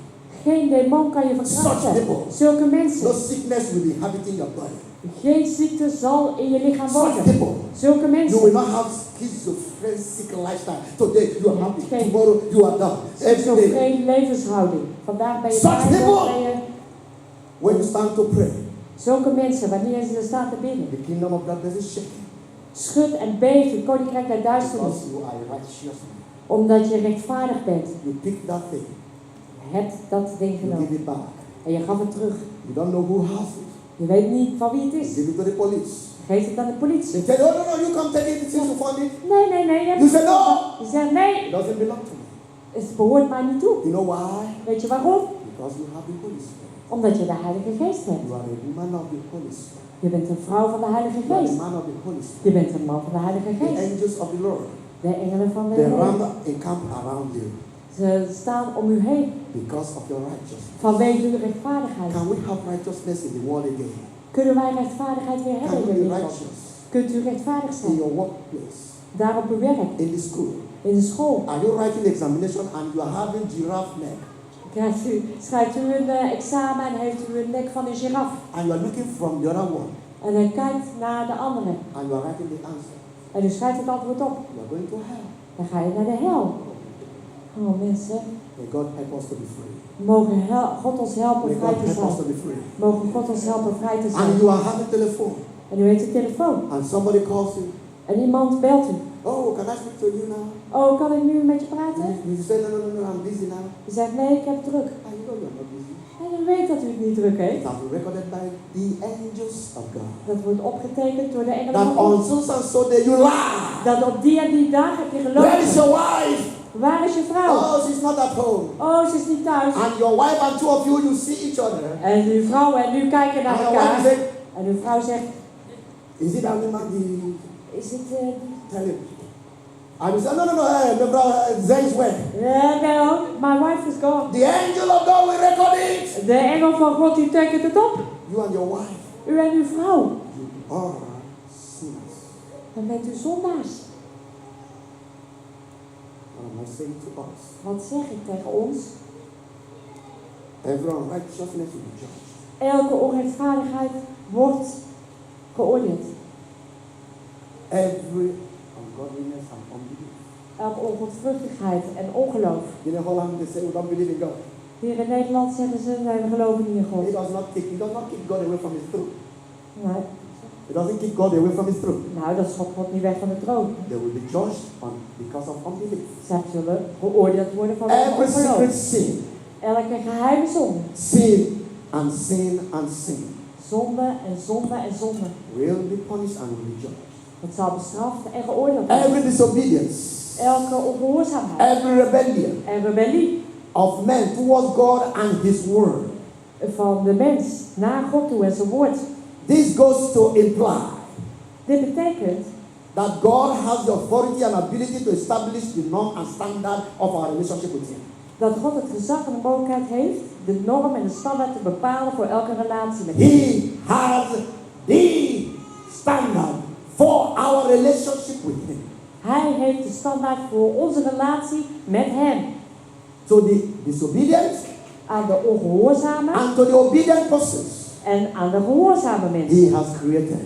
Geen demon kan je verkrachten. Zulke No mensen. sickness will be inhabiting your body. Geen ziekte zal in je lichaam Such wonen. people, Zulke you will mensen. not have schizophrenic lifestyle. Today you are happy, Okay. tomorrow you are down. Every day. Geen levenshouding. Vandaag ben je Such blij, people. morgen ben je... When you stand to pray, Zulke mensen, wanneer ze staan te bidden, the kingdom of darkness is shaking. schud en beeft het koninkrijk der duisternis. Because you are a righteous man. Omdat je rechtvaardig bent. You pick that thing, Je hebt dat ding you give genomen. it back. En je gaf het terug. You don't know who has it. Je weet niet van wie het You is. give it to the police. Geef het aan de politie. They tell you, oh no, you come take it since you found it. Nee, je hebt You say no. Je zegt nee, It doesn't belong to me. het behoort mij niet toe. You know why? Weet je waarom? Because you have the Holy Spirit. Omdat je de Heilige Geest hebt. You are a woman of the Holy Spirit. Je bent een vrouw van de Heilige You are Geest. a man of the Holy Spirit. Je bent een man van de Heilige The Geest. angels of the Lord, De engelen van de they Heer. round encamp around you Ze staan om u heen. because of your righteousness. Vanwege uw rechtvaardigheid. Can we have righteousness in the world again? Kunnen wij rechtvaardigheid weer hebben Can in de you be wereld? righteous? kunt u rechtvaardig in zijn. your workplace, Daar op uw werk, in the school. in de school. Are you writing the examination and you are having giraffe neck? Schrijft u een examen en heeft u een nek van een giraf. And you are looking from the other one En hij kijkt naar de andere. and you are writing the answer. En u schrijft het antwoord op. You are going to hell. Dan ga je naar de hel. Oh mensen, May God help us to be free. mogen God ons helpen May vrij God te help us to zijn. be free. Mogen God ons helpen vrij te zijn. And you are having telephone En u heeft een telefoon. and somebody calls you. En iemand belt u. Oh, can I speak to you now? Oh, kan ik nu met je praten? You say no, I'm busy now. Je zegt nee, ik heb het druk. And you know you're not busy. En u weet dat u het niet druk It heeft. has been recorded by the angels of God. Dat wordt opgetekend door de engelen That van on God. so and so day you lie. Dat op die en die dag heb je Where is gelogen. your wife? Waar is je vrouw? Oh, she's not at home. Oh, ze is niet thuis. And your wife and two of you, you see each other. En uw vrouw en u kijken naar And your wife elkaar. said, En uw vrouw zegt, is it that woman? is het... Tell him. And you say, no, my brother, Zane's where? No, my wife is gone. The angel of God will record it. De engel van God die tekent het op. You and your wife, U en uw vrouw. you are sinners. Dan bent u zondaars. What am I saying to us? Wat zeg ik tegen ons? Every unrighteousness will be judged. Elke onrechtvaardigheid wordt geoordeeld. Every ungodliness and unbelief. Elke ongodvruchtigheid en ongeloof. In Holland, they say we don't believe in God. Hier in Nederland zeggen ze, wij geloven niet in God. He does not keep God away from his throne. Nou, He doesn't keep God away from his throne. dat schopt God niet weg van de troon. They will be judged because of unbelief. Zij zullen geoordeeld worden van Every secret ongeloof. sin, Elke geheime zonde. sin and sin and sin Zonde en zonde en zonde. will be punished and will be judged. Het zal bestraft en geoordeeld worden. Every disobedience, Elke ongehoorzaamheid every rebellion en rebellie of man towards God and his word. van de mens naar God toe en zijn woord. This goes to imply Dit betekent that God has the authority and ability to establish the norm and standard of our relationship with him. dat God het gezag en de mogelijkheid heeft de norm en de standaard te bepalen voor elke relatie met hem. He has the standard for our relationship with him. Hij heeft de standaard voor onze relatie met hem. To the disobedient Aan de ongehoorzame and to the obedient persons en aan de gehoorzame mensen he has created.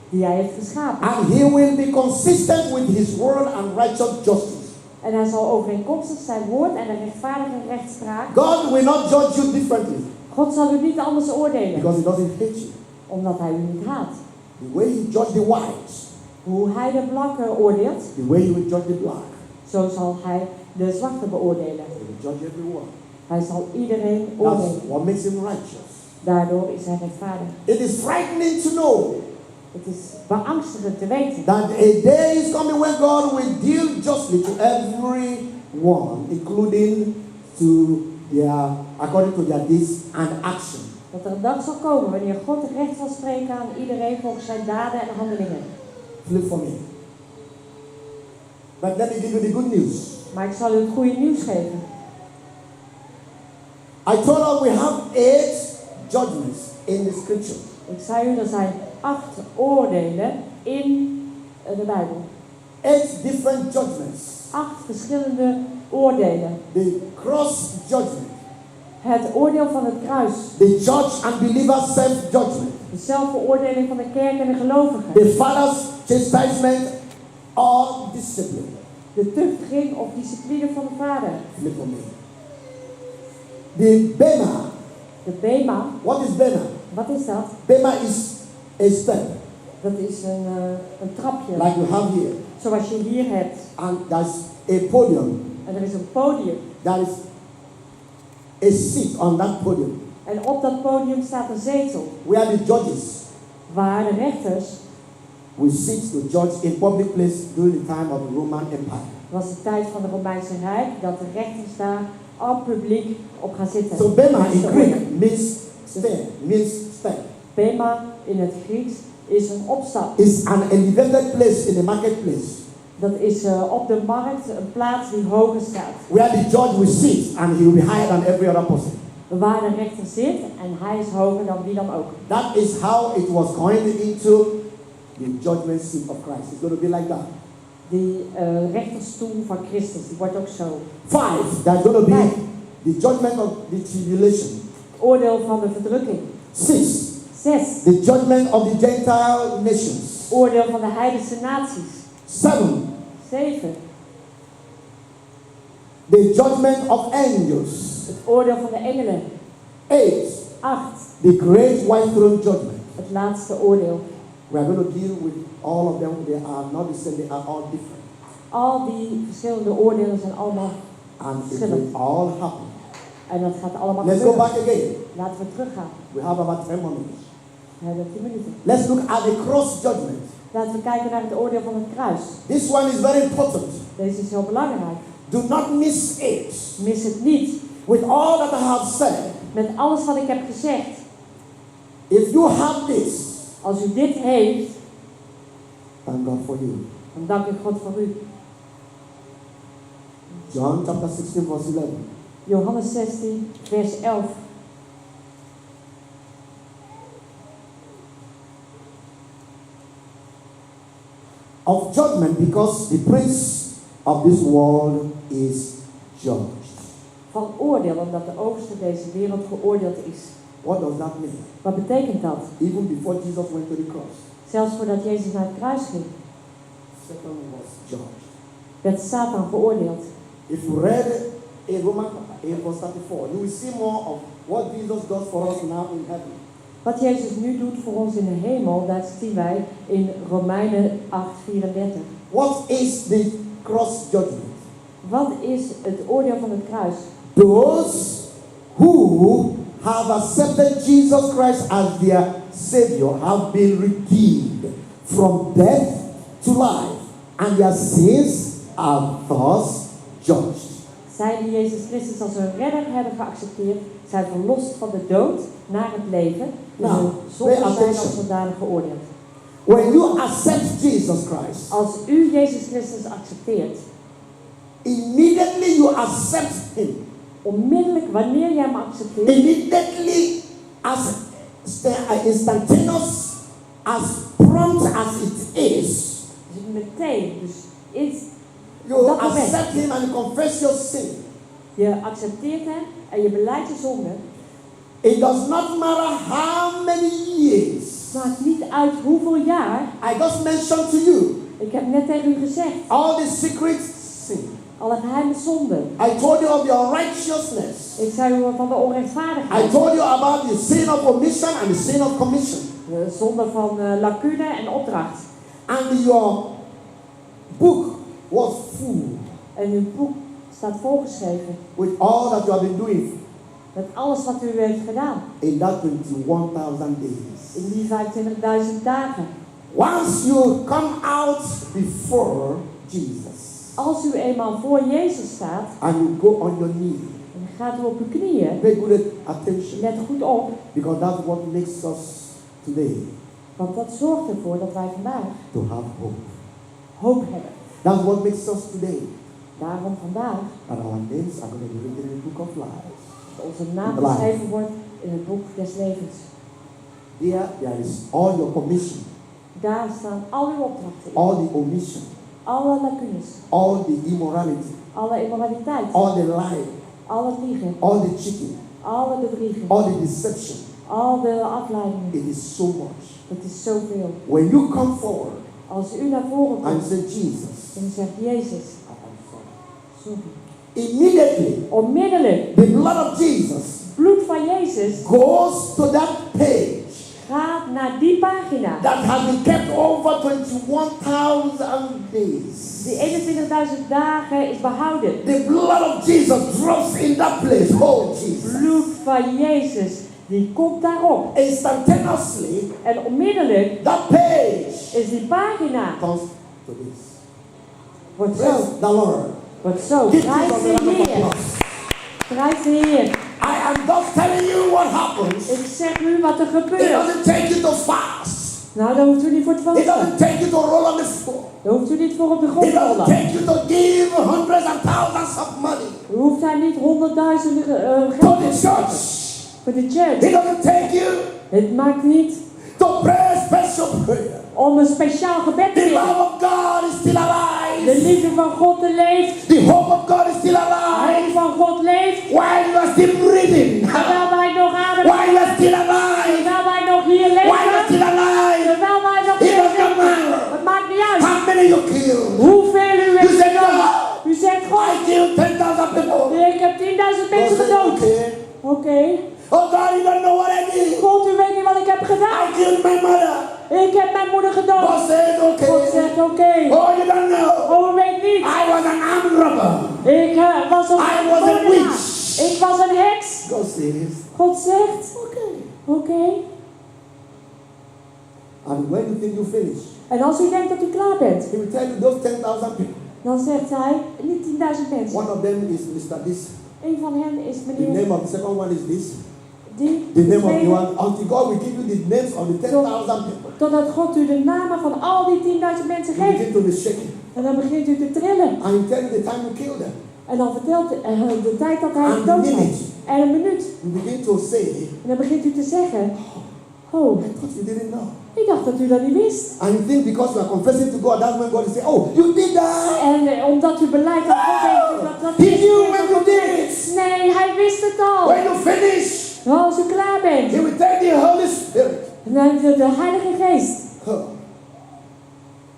die hij heeft geschapen. And he will be consistent with his word and righteous justice. En hij zal overeenkomstig zijn woord en de rechtvaardige rechtspraak. God will not judge you differently God zal u niet anders oordelen, because he doesn't hate you. omdat hij u niet haat. The way he judged the whites, Hoe hij de blanke oordeelt, the way he will judge the black, zo zal hij de zwarte beoordelen. he will judge everyone. Hij zal iedereen That's oordelen. what makes him righteous. Daardoor is hij rechtvaardig. It is frightening to know Het is beangstigend te weten that a day is coming when God will deal justly to everyone, including to their, according to their deeds and action. dat er een dag zal komen wanneer God recht zal spreken aan iedereen volgens zijn daden en handelingen. Flip for me. But let me give you the good news. Maar ik zal u het goede nieuws geven. I told us we have 8 judgments in the scripture. Ik zei u, er zijn 8 oordelen in de Bijbel. 8 different judgments. 8 verschillende oordelen. The cross judgment. Het oordeel van het kruis. The judge and believer self-judgment. De zelfveroordeling van de kerk en de gelovigen. The father's chastisement or discipline. De tuchtiging of discipline van de vader. Flip for me. The bema. De bema. What is bema? Wat is dat? Bema is a step. Dat is een trapje. Like you have here. Zoals je hier hebt. And there's a podium. En er is een podium. There is a seat on that podium. En op dat podium staat een zetel. Where the judges Waar de rechters, will sit to judge in public place during the time of the Roman Empire. was de tijd van het Romeinse Rijk, dat de rechters daar al publiek op gaan zitten. So bema in Greek means step. Bema in het Grieks is een opstap. It's an elevated place in the marketplace. Dat is op de markt een plaats die hoger staat. Where the judge will sit and he will be higher than every other person. Waar de rechter zit en hij is hoger dan wie dan ook. That is how it was going into the judgment seat of Christ. It's going to be like that. Die rechterstoel van Christus, die wordt ook zo. 5, there's going to be the judgment of the tribulation. Het oordeel van de verdrukking. 6, 6. the judgment of the Gentile nations. Oordeel van de heidense naties. 7, 7. the judgment of angels. Het oordeel van de engelen. 8, 8. the great white throne judgment. Het laatste oordeel. We are going to deal with all of them. They are not the same, they are all different. Al die verschillende oordelen zijn allemaal And it verschillend. will all happen. En dat gaat allemaal Let's go gebeuren. back again. Laten we teruggaan. We have about 10 more minutes. We hebben 10 minuten. Let's look at the cross judgment. Laten we kijken naar het oordeel van het kruis. This one is very important. Deze is heel belangrijk. Do not miss it. Mis het niet. With all that I have said, Met alles wat ik heb gezegd. if you have this, Als u dit heeft, thank God for you. dan dank ik God voor u. John chapter 16 verse 11. Johannes 16, vers 11. Of judgment, because the prince of this world is judged. Van oordeel, omdat de overste deze wereld geoordeeld is. What does that mean? Wat betekent dat? Even before Jesus went to the cross, Zelfs voordat Jezus naar het kruis ging, Satan was judged. werd Satan veroordeeld. If you read in Romans 8 verse 34, you will see more of what Jesus does for us now in heaven. Wat Jezus nu doet voor ons in de hemel, dat zien wij in Romeinen 8:34. What is the cross judgment? Wat is het oordeel van het kruis? Those who have accepted Jesus Christ as their Savior have been redeemed from death to life, and their sins are thus judged. Zij die Jezus Christus als hun redder hebben geaccepteerd, zijn verlost van de dood naar het leven. En Nou, hun zonden pay zijn attention. als zodanig geoordeeld. When you accept Jesus Christ, Als u Jezus Christus accepteert, immediately you accept Him. onmiddellijk wanneer jij hem accepteert, Immediately, as instantaneous, as prompt as it is, dus meteen, dus is, you dat moment. accept Him and confess your sin. Je accepteert hem en je beleidt je zonde. It does not matter how many years. Het maakt niet uit hoeveel jaar. I just mentioned to you Ik heb net tegen u gezegd, all the secret sin. alle geheime zonden. I told you of the unrighteousness. Ik zei u van de onrechtvaardigheid. I told you about the sin of omission and the sin of commission. De zonde van lacune en opdracht. And your book was full En uw boek staat volgeschreven with all that you have been doing met alles wat u heeft gedaan. in that 21,000 days. In die 25.000 dagen. Once you come out before Jesus Als u eenmaal voor Jezus staat, and you go on your knee, dan gaat u op uw knieën. pay good attention, Let goed op, because that's what makes us today want dat zorgt ervoor dat wij vandaag to have hope. hoop hebben. That's what makes us today Daarom vandaag that our names are going to be written in the book of life. dat onze naam geschreven wordt in het boek des levens. There is all your commission, Daar staan al uw opdrachten in. all the omission, Alle lacunes, all the immorality, alle immoraliteit, all the lying, al het liegen, all the cheating, alle bedriegen, all the deception. al de afleidingen. It is so much. Het is zoveel. When you come forward Als u naar voren and komt say, Jesus, en u zegt, Jezus, I am sorry. sorry. Immediately, Onmiddellijk, the blood of Jesus het bloed van Jezus goes to that page gaat naar die pagina. that has been kept over 21,000 days. Die 21.000 dagen is behouden. The blood of Jesus drops in that place. Oh, Het Jesus. bloed van Jezus, die komt daarop. Instantaneously, En onmiddellijk that page is die pagina. comes to this. Wordt zo. Praise the Lord. Wordt zo. Give Prijs Jesus a de round of Heer. applause. Prijs de Heer. I am just telling you what happens. Ik zeg u wat er It gebeurt. doesn't take you to fast. Nou, daar hoeft u niet voor te It vasten. doesn't take you to roll on the floor. Daar hoeft u niet voor op de grond It te doesn't rollen. take you to give hundreds and thousands of money U hoeft daar niet honderdduizenden to geld the voor te church. voor de church. It doesn't take you Het maakt niet to pray special prayer. om een speciaal gebed te The bidden. love of God is still alive. De liefde van God leeft. The hope of God is still De hoop alive. van God leeft. While you are still breathing. Terwijl wij nog ademen. While you are still alive. Terwijl wij nog hier While you are leven. still alive. Terwijl wij nog It hier does not leven. matter Het maakt niet uit. how many you killed. Hoeveel u You heeft said, gedood. no, U zegt I God. killed 10,000 people. Ik heb 10.000 God mensen said, gedood. okay. Oké. Oh God, you don't know what I did. God, u weet niet wat ik heb gedaan. I killed my mother. Ik heb mijn moeder gedood. God said, God okay. zegt oké. Oh, you don't know. Oh, u weet niet. I was an armed robber. Ik was een I was a moordenaar. witch. Ik was een heks. God says, God zegt okay. oké. And when you think you finish, En als u denkt dat u klaar bent, he will tell you those 10,000 people. dan zegt hij niet 10.000 mensen. One of them is Mr. This. Een van hen is The meneer name of the second one is this. die. The name of the tweede, one. Until God will give you the names of the 10,000 people. Totdat God u de namen van al die 10.000 mensen You geeft. begin to be shaking. En dan begint u te trillen. And he tell you the time you kill them. En dan vertelt de tijd dat hij And dood the was. minute. En een minuut. You begin to say, En dan begint u te zeggen, oh, I thought you didn't know. ik dacht dat u dat niet wist. And you think because you are confessing to God, that's when God will say, oh, you did that. En omdat u beleidt dat God denkt u dat He knew when you did it. Nee, hij wist het al. When you finish, Als u klaar bent. he will take the Holy Spirit. De Heilige Geest.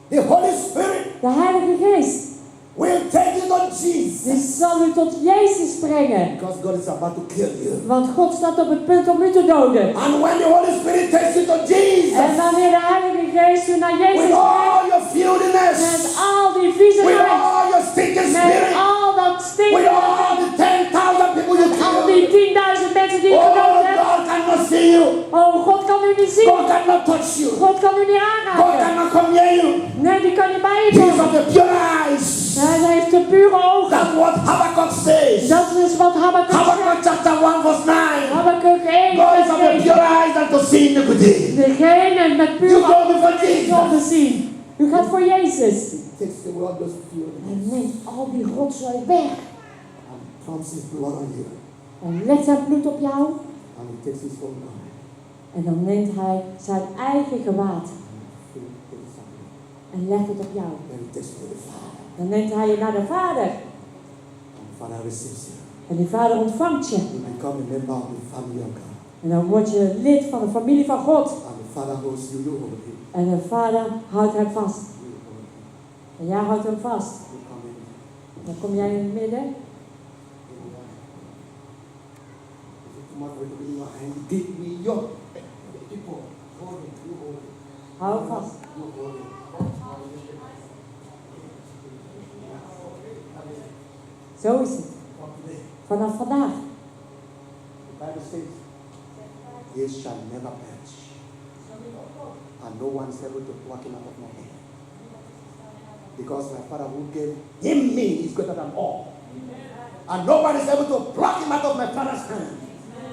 The Holy Spirit De Heilige Geest. will take you to Jesus. Die zal u tot Jezus brengen. Because God is about to kill you. Want God staat op het punt om u te doden. And when the Holy Spirit takes you to Jesus, En wanneer de Heilige Geest u naar Jezus with all brengt. your filthiness, Met al die viezigheid. with all your stinking Met spirit, al dat with stinken. all the 10,000 people you Al killed, die 10.000 mensen die u oh, gedood hebt. God cannot see you. Oh, God kan u niet zien. God cannot touch you. God kan u niet God aanraken. cannot come near you. Nee, die kan niet bij je He is komen. of the pure eyes. Hij heeft de pure ogen. That's what Habakkuk says. Dat is wat Habakkuk Habakkuk zegt. chapter 1 verse 9. Habakkuk 1 God is vers of the 9. pure eyes and to see iniquity. Degene met You pure go before ogen zal Jesus. zien. U gaat voor Jezus. He takes away all those Hij filthiness neemt al die rotzooi weg. and pumps his blood on you. En legt zijn bloed op jou. And he takes his own blood. En dan neemt hij zijn eigen gewaad. En legt het op jou. Then he takes you to the Father. Dan neemt hij je naar de Vader. And the Father receives you. En die Vader ontvangt je. You become a member of the family of God. En dan word je lid van de familie van God. And the Father holds you, you hold him. En de Vader houdt hem vast. You hold him. En jij houdt hem vast. You come in. Dan kom jij in het midden. Give me your people. Hold it. You hold it. Hou hem vast. You hold it. Zo is het. Vanaf vandaag. The Bible says, "He shall never perish, and no one is able to pluck him out of my hand. Because my Father who gave him me is greater than all, and no one is able to pluck him out of my Father's hand.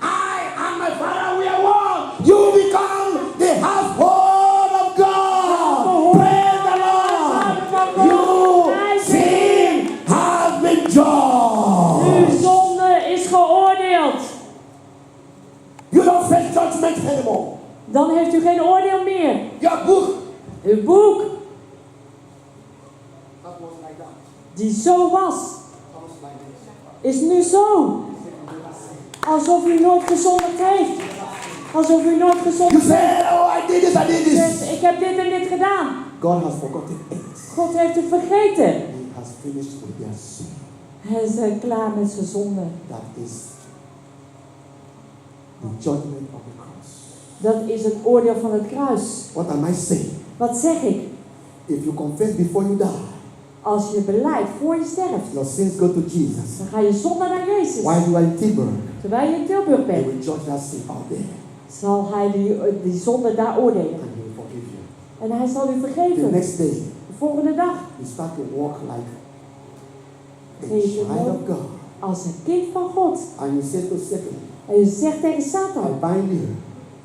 I and my Father we are one. You become the household of God. Praise the Lord. Your sin has been judged. Uw zonde is geoordeeld. You don't face judgment anymore. Dan heeft u geen oordeel meer. Your book Uw boek, that was like that. die zo was, Comes like this. is nu zo. Alsof u nooit gezondigd heeft. Alsof u nooit You gezondigd heeft. said, oh, I did this, I did Dus this. ik heb dit en dit gedaan. God has forgotten it. God heeft het vergeten. He has finished with their sin. Hij is klaar met zijn zonde. That is the judgment of the cross. Dat is het oordeel van het kruis. What am I saying? Wat zeg ik? If you confess before you die, Als je beleidt voor je sterft, your sins go to Jesus. dan ga je zonde naar Jezus. While you are in Tilburg, Terwijl je in Tilburg He bent, will judge that sin out there. zal hij die zonde daar oordelen. And He will forgive you. En hij zal u The vergeven. next day, De volgende dag, you start to walk like a Geef je child wel of God. als een kind van God. And you say to Satan, En je zegt tegen I Satan, bind you.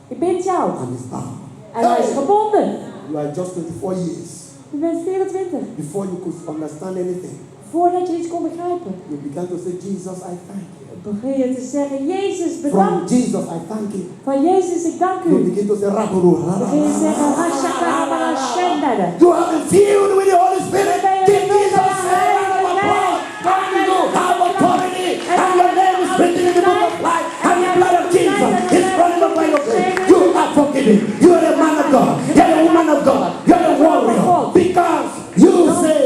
ik bind jou. And he's bound. En hij is gebonden. You are just 24 years. Je bent 24. Before you could understand anything, Voordat je iets kon begrijpen, you began to say, Jesus, I thank you. Begin je te zeggen, Jezus, From bedankt. Jesus, I thank you. Van Jezus, ik dank You u. begin to say, Rakuru. Begin je te zeggen, Hashakarabarashendade. You have been filled with the Holy Spirit. Give Jesus a round of applause. And you have authority. And your name is written in the book of life. And the blood of Jesus is running over your face. You are forgiven. You are a man of God. You are a woman of God. You are a warrior. Because you say,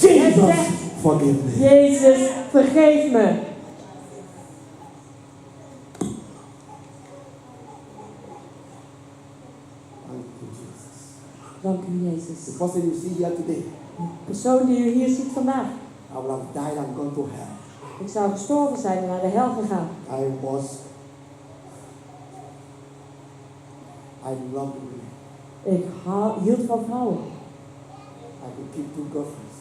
Jesus, forgive me. Jezus, vergeef me. Dank u, Jezus. The person you see here today, De persoon die u hier ziet vandaag. I will have died and gone to hell. Ik zou gestorven zijn en naar de hel gegaan. I loved women. Ik hield van vrouwen. I could keep 2 girlfriends.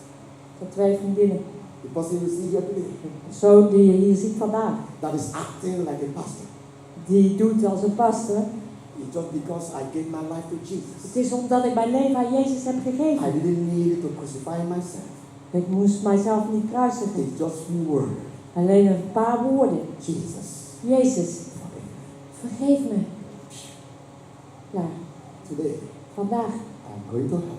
Ik had 2 vriendinnen. The person you see here today, De persoon die je hier ziet vandaag. that is acting like a pastor. Die doet als een pastor. It's just because I gave my life to Jesus. Het is omdat ik mijn leven aan Jezus heb gegeven. I didn't need to crucify myself. Ik moest mijzelf niet kruisigen. It's just few words. Alleen een paar woorden. Jesus, Jezus, vergeef me. Ja, today vandaag I'm going to heaven.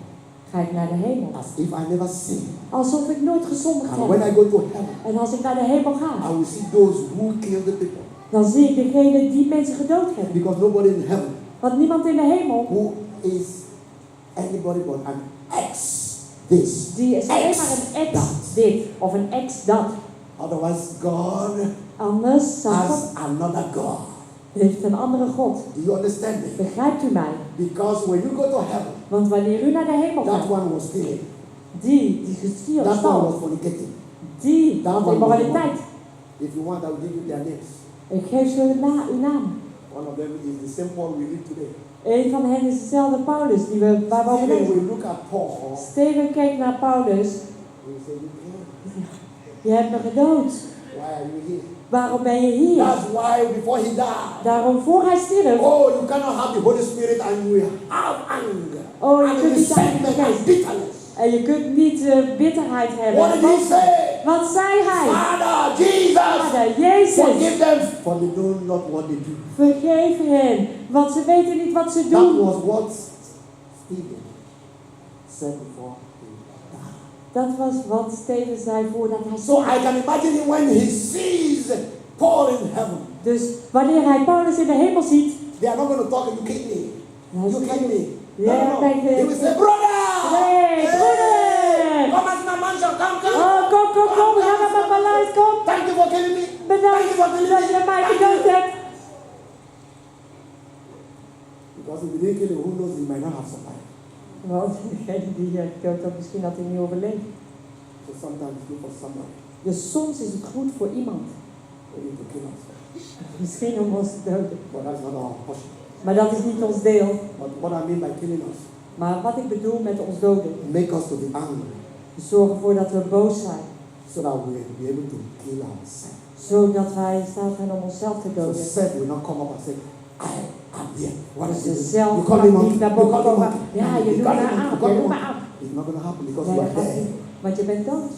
ga ik naar de hemel. As if I never sinned. Alsof ik nooit gezondigd And when heb. I go to heaven, En als ik naar de hemel ga, I will see those who killed the people. dan zie ik degene die mensen gedood hebben. Because nobody in heaven Want niemand in de hemel, who is anybody but an ex this. die is alleen maar een ex dit of een ex dat. Otherwise, God Anders zou has God another God. heeft een andere God. Do you understand me? Begrijpt u mij? Because when you go to heaven, Want wanneer u naar de hemel that gaat, one was stealing. die gestiel, That one was stal, fornicating. die That had one immoraliteit. If you want, I will give you their names. Ik geef ze uw naam. One of them is the same Paul we read today. Een van hen is dezelfde Paulus waar we over Even lezen. we look at Paul, Steven keek naar Paulus. we say, you killed. Je hebt me gedood. Why are you here? Waarom ben je hier? That's why before he died. Daarom voor hij stierf. Oh, you cannot have the Holy Spirit and you have anger. Oh, je and kunt niet resentment and anger. bitterness. En je kunt niet bitterheid hebben. What did he say? Wat zei hij? Father, Jesus, Vader, Jezus, forgive them, for they know not what they do. vergeef hen, want ze weten niet wat ze That doen. was what Stephen said before he died. Dat was wat Steven zei voordat hij So I can imagine him when he sees Paul in heaven. Dus wanneer hij Paulus in de hemel ziet, They are not going to talk, you kill me. You kill me. Ja, kijk, He will say, brother! Hey, broeder! Come as my man shall come, come. Oh, kom, ga naar mijn paleis, kom. Thank you for killing me. Bedankt Thank you for killing dat me. je mij gedood hebt. Because if he didn't kill him, who knows, he might not have survived. Want degene die je gedood had, misschien had hij niet overleefd. So sometimes it's good for somebody. Dus soms is het goed voor iemand. Maybe to kill us. Misschien om ons te doden. But that's not our portion. Maar dat is niet ons deel. But what I mean by killing us, Maar wat ik bedoel met ons doden. make us to be angry. Zorg ervoor dat we boos zijn. So that we will be able to kill ourselves. Zodat wij in staat zijn om onszelf te So doden. self will not come up and say, I am here. What is Dus this? zelf You call kan him monkey. niet naar You boven call him komen. monkey. Ja, je You doet call me him monkey. aan. You call Je him doet me monkey. aan. It's not going to happen because Nee, you dat are gaat dead. niet. Want je bent dood.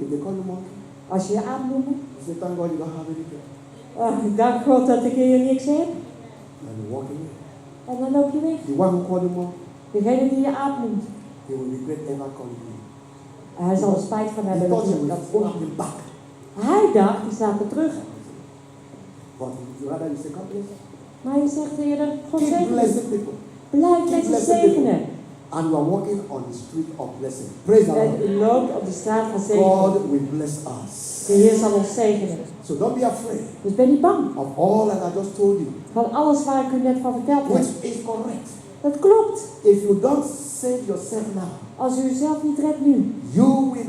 If they call you monkey, Als je je aannoemt. you say, thank God you don't have anything. Dank God dat ik hier niks heb. And you walk away. En dan loop je weg. The one who called you monkey, Degene die je aannoemt. he will regret ever calling you. Hij zal er spijt van He hebben. thought you Dat will slap him back. hij dacht, die staat er terug. But you rather you say, God bless. Maar je zegt eerder, God Keep zegen. blessing people. Blijf Keep met ze blessing zegenen. And you are walking on the street of blessing. Praise the En Lord. u loopt op de straat van zegen. God will bless us. De Heer zal ons zegenen. So don't be afraid Dus ben niet bang. of all that I just told you, Van alles waar ik u net van verteld heb. which is correct. Dat klopt. If you don't save yourself now, Als u uzelf niet redt nu, you will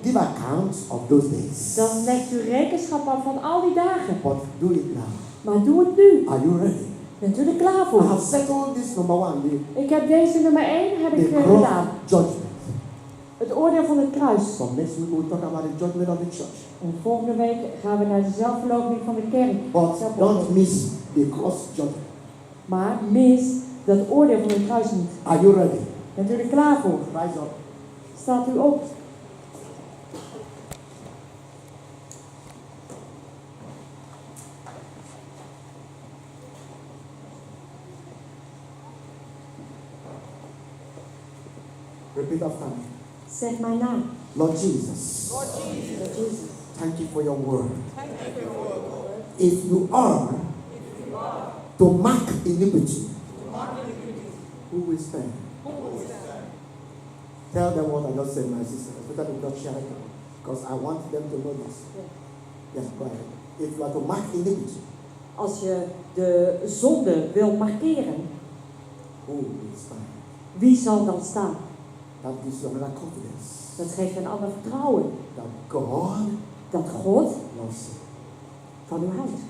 give account of those days. dan legt u rekenschap af van al die dagen. But do it now. Maar doe het nu. Are you ready? Bent u er klaar I voor? have settled this number one, Ik heb deze nummer 1 the gedaan. cross judgment. Het oordeel van het kruis. So next week we'll talk about the judgment of the church. En volgende week gaan we naar de zelfverloochening van de kerk. But don't miss the cross judgment. Maar mis dat oordeel van het kruis niet. Are you ready? Bent u er klaar voor? Rise up. Staat u op. Repeat after me. Zeg mij na. Lord Jesus, Lord Jesus. thank you for your word. If you are to mark iniquity, who will stand? Tell them what I just said, my sister. It's better to not share it because I want them to know this. Yes, go ahead. If you are to mark iniquity, Als je de zonde wil markeren, who will stand? wie zal dan staan? That gives you another confidence. Dat geeft een ander vertrouwen. That God Dat God loves you. van u houdt.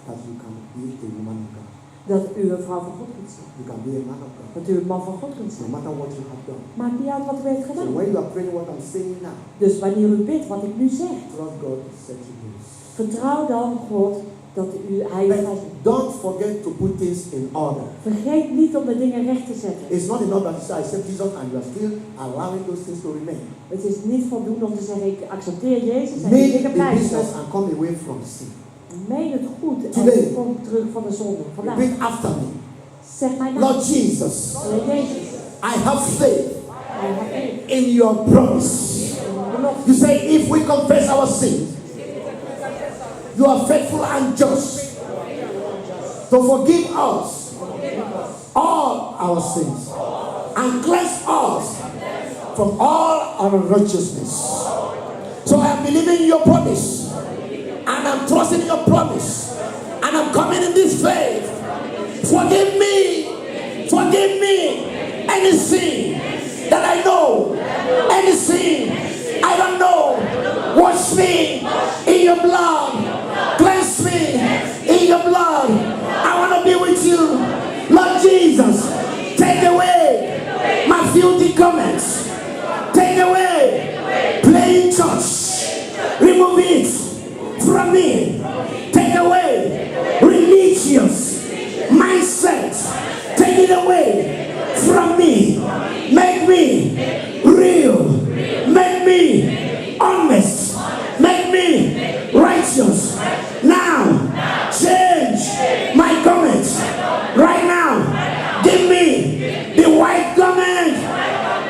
That you can be a woman of God. Dat u een vrouw van God kunt zijn. You can be a man of God. Dat u een man van God kunt No zijn. matter what you have done. Maakt niet uit wat u heeft So gedaan. when you are praying what I'm saying now, Dus wanneer u bidt wat ik nu zeg, trust God to set you loose. vertrouw dan God dat hij But vrij. don't forget to put things in order. Vergeet niet om de dingen recht te zetten. It's not enough that you say, I accept Jesus and you are still allowing those things to remain. Het is niet voldoende om te zeggen, ik accepteer Jezus en Make ik the blijf. business and come away from sin. Meen het goed Today. en kom terug van de zonde. Vandaag. Repeat after me. Zeg mij na. Lord Jesus, Heer Jezus, I have faith hij heeft één. in your promise. Belofte. You say if we confess our sins, you are faithful and just to forgive us all our sins and cleanse us from all unrighteousness. So I am believing in your promise and I'm trusting in your promise and I'm coming in this faith. Forgive me any sin that I know, any sin I don't know. Wash me in your blood, cleanse me in your blood. I want to be with you, Lord Jesus. Take away my filthy comments. Take away playing church. Remove it from me. Take away religious mindset. Take it away from me. Make me real. Make me honest. Make me righteous. Now, change my comments. Right now, give me the white garment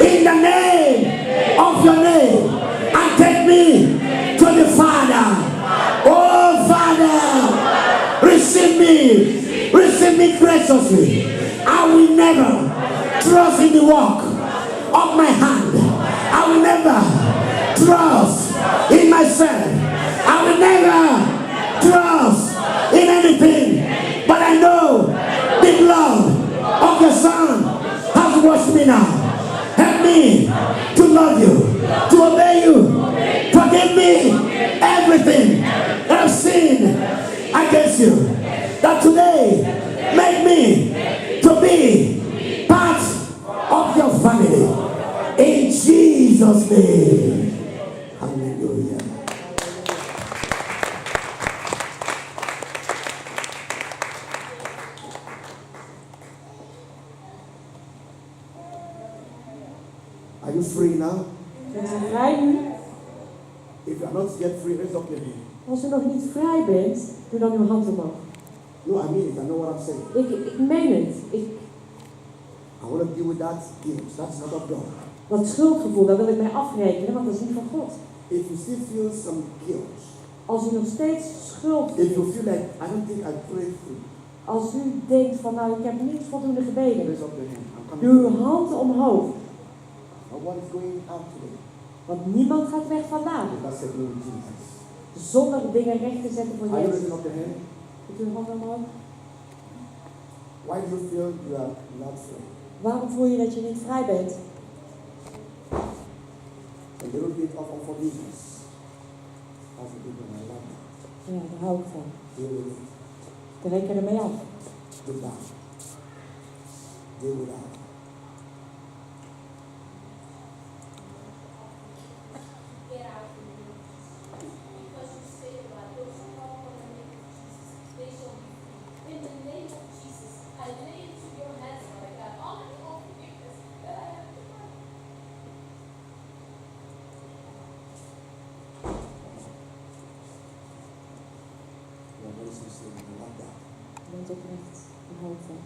in the name of your name. And take me to the Father. Oh, Father, receive me graciously. I will never trust in the work of my hand. I will never trust in myself. I will never trust in anything. But I know the blood of your Son has washed me now. Help me to love you, to obey you. Forgive me everything that I've sinned against you. That today make me to be part of your family. In Jesus' name. Hallelujah. Are you free now? Bent u vrij nu? If you are not yet free, raise up your hand. Als u nog niet vrij bent, doe dan uw hand omhoog. No, I mean it. I know what I'm saying. Ik meen het. I want to deal with that guilt. That's not of God. Dat schuldgevoel, daar wil ik mee afrekenen, want dat is niet van God. If you still feel some guilt, Als u nog steeds schuld if you voelt, feel like, I don't think I prayed through, als u denkt van nou ik heb niet voldoende gebeden, raise up your hand. I'm coming. doe uw hand omhoog. No one is going out today. Want niemand gaat weg vandaag. That's the name of Jesus. Zonder dingen recht te zetten voor Are you Jezus. raising up your hand? Doet uw hand omhoog. Why do you feel you are not free? Waarom voel je dat je niet vrij bent? A little bit of unforgiveness. That's the big one. I love that. Ja, daar hou ik van. Deal with it. Reken ermee af. Good that. Deal with that. Je bent oprecht. Daar hou ik van.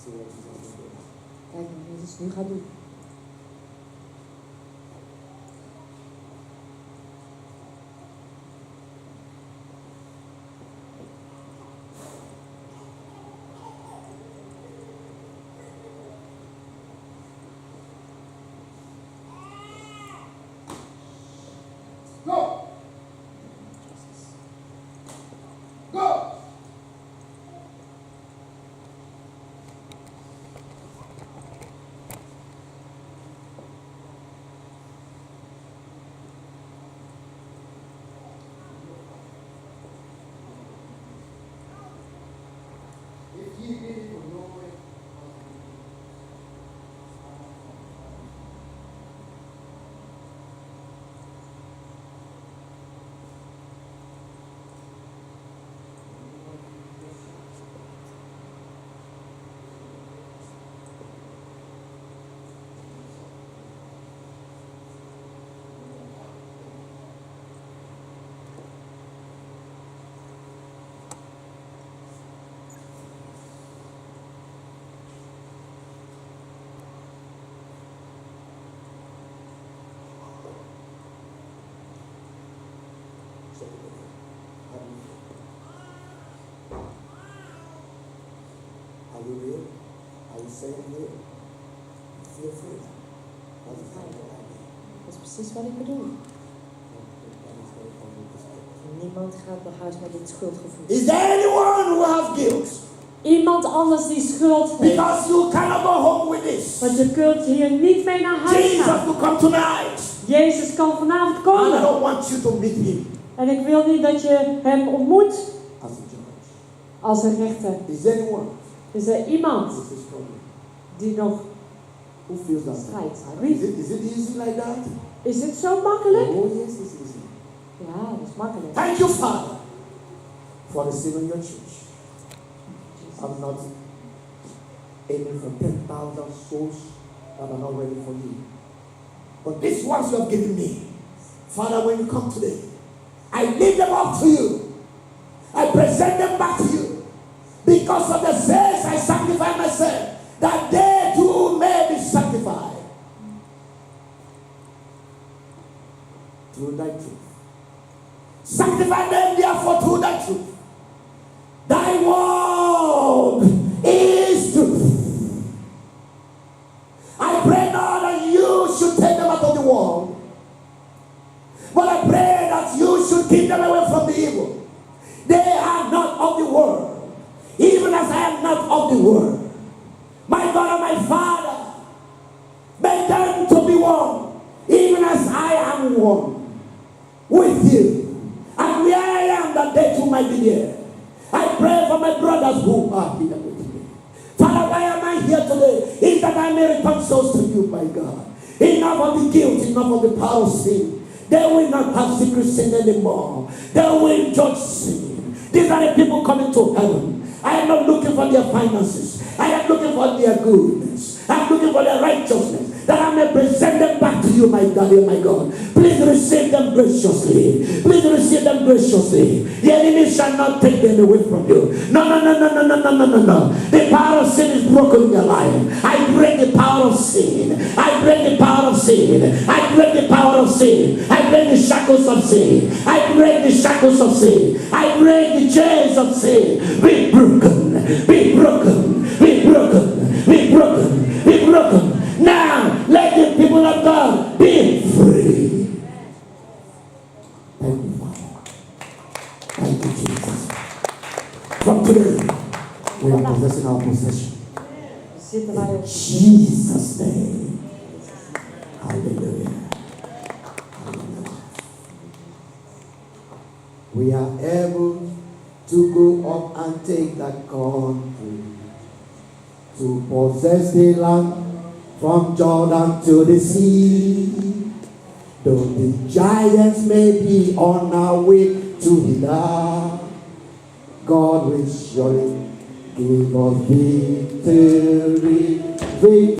See what Jesus is doing. Kijk wat Jezus nu gaat doen. Go! Go! If you did it for no way, are you real? Are you saying real? Feel free. That is not what I mean. Dat is precies wat ik bedoel. That is very complicated. Niemand gaat naar huis met dit schuldgevoel. Is there anyone who has guilt? Iemand anders die schuld heeft. Because you cannot go home with this. Want je kunt hier niet mee naar huis Jesus gaan. will come tonight. Jezus kan vanavond And I komen. don't want you to meet him En ik wil niet dat je hem ontmoet as a judge. als een rechter. Is there anyone? Is er iemand This is problem. die nog Who feels that? strijdt? Is it easy like that? Is het zo makkelijk? Oh yes, it's easy. Ja, dat is makkelijk. Thank you, Father, for receiving your church. I'm not aiming for 10,000 souls that are not ready for you. But these ones you have given me, Father, when you come today, I leave them up to you. I present them back to you. Because of the sins I sanctify myself, that they too may be sanctified. Through thy truth. Sanctify them therefore through thy truth. Thy word is truth. I pray now that you should take them out of the world. But I pray that you should keep them away from the evil. They are not of the world, even as I am not of the world. My God and my Father, make them to be one, even as I am one with you. And where I am, that they too might be there. I pray for my brothers who are here with me. Father, why am I here today? Is that I may return souls to you, my God. Enough of the guilt, enough of the power of sin. They will not have secret sin anymore. They will judge sin. These are the people coming to heaven. I am not looking for their finances. I am looking for their goodness. I am looking for their righteousness. That I may present them back to you, my God and my God. Please receive them graciously. Please receive them graciously. The enemy shall not take them away from you. No. The power of sin is broken in your life. I break the power of sin. I break the power of sin. I break the power of sin. I break the shackles of sin. I break the shackles of sin. I break the chains of sin. Be broken. Be broken. Be broken. Be broken. Be broken. Now, let the people of God be free. Thank you, Father. Thank you, Jesus. From today, we are possessing our possession. In Jesus' name. Hallelujah. Hallelujah. We are able to go up and take that country, to possess the land from Jordan to the sea. Though the giants may be on our way to hither, God will surely give us victory.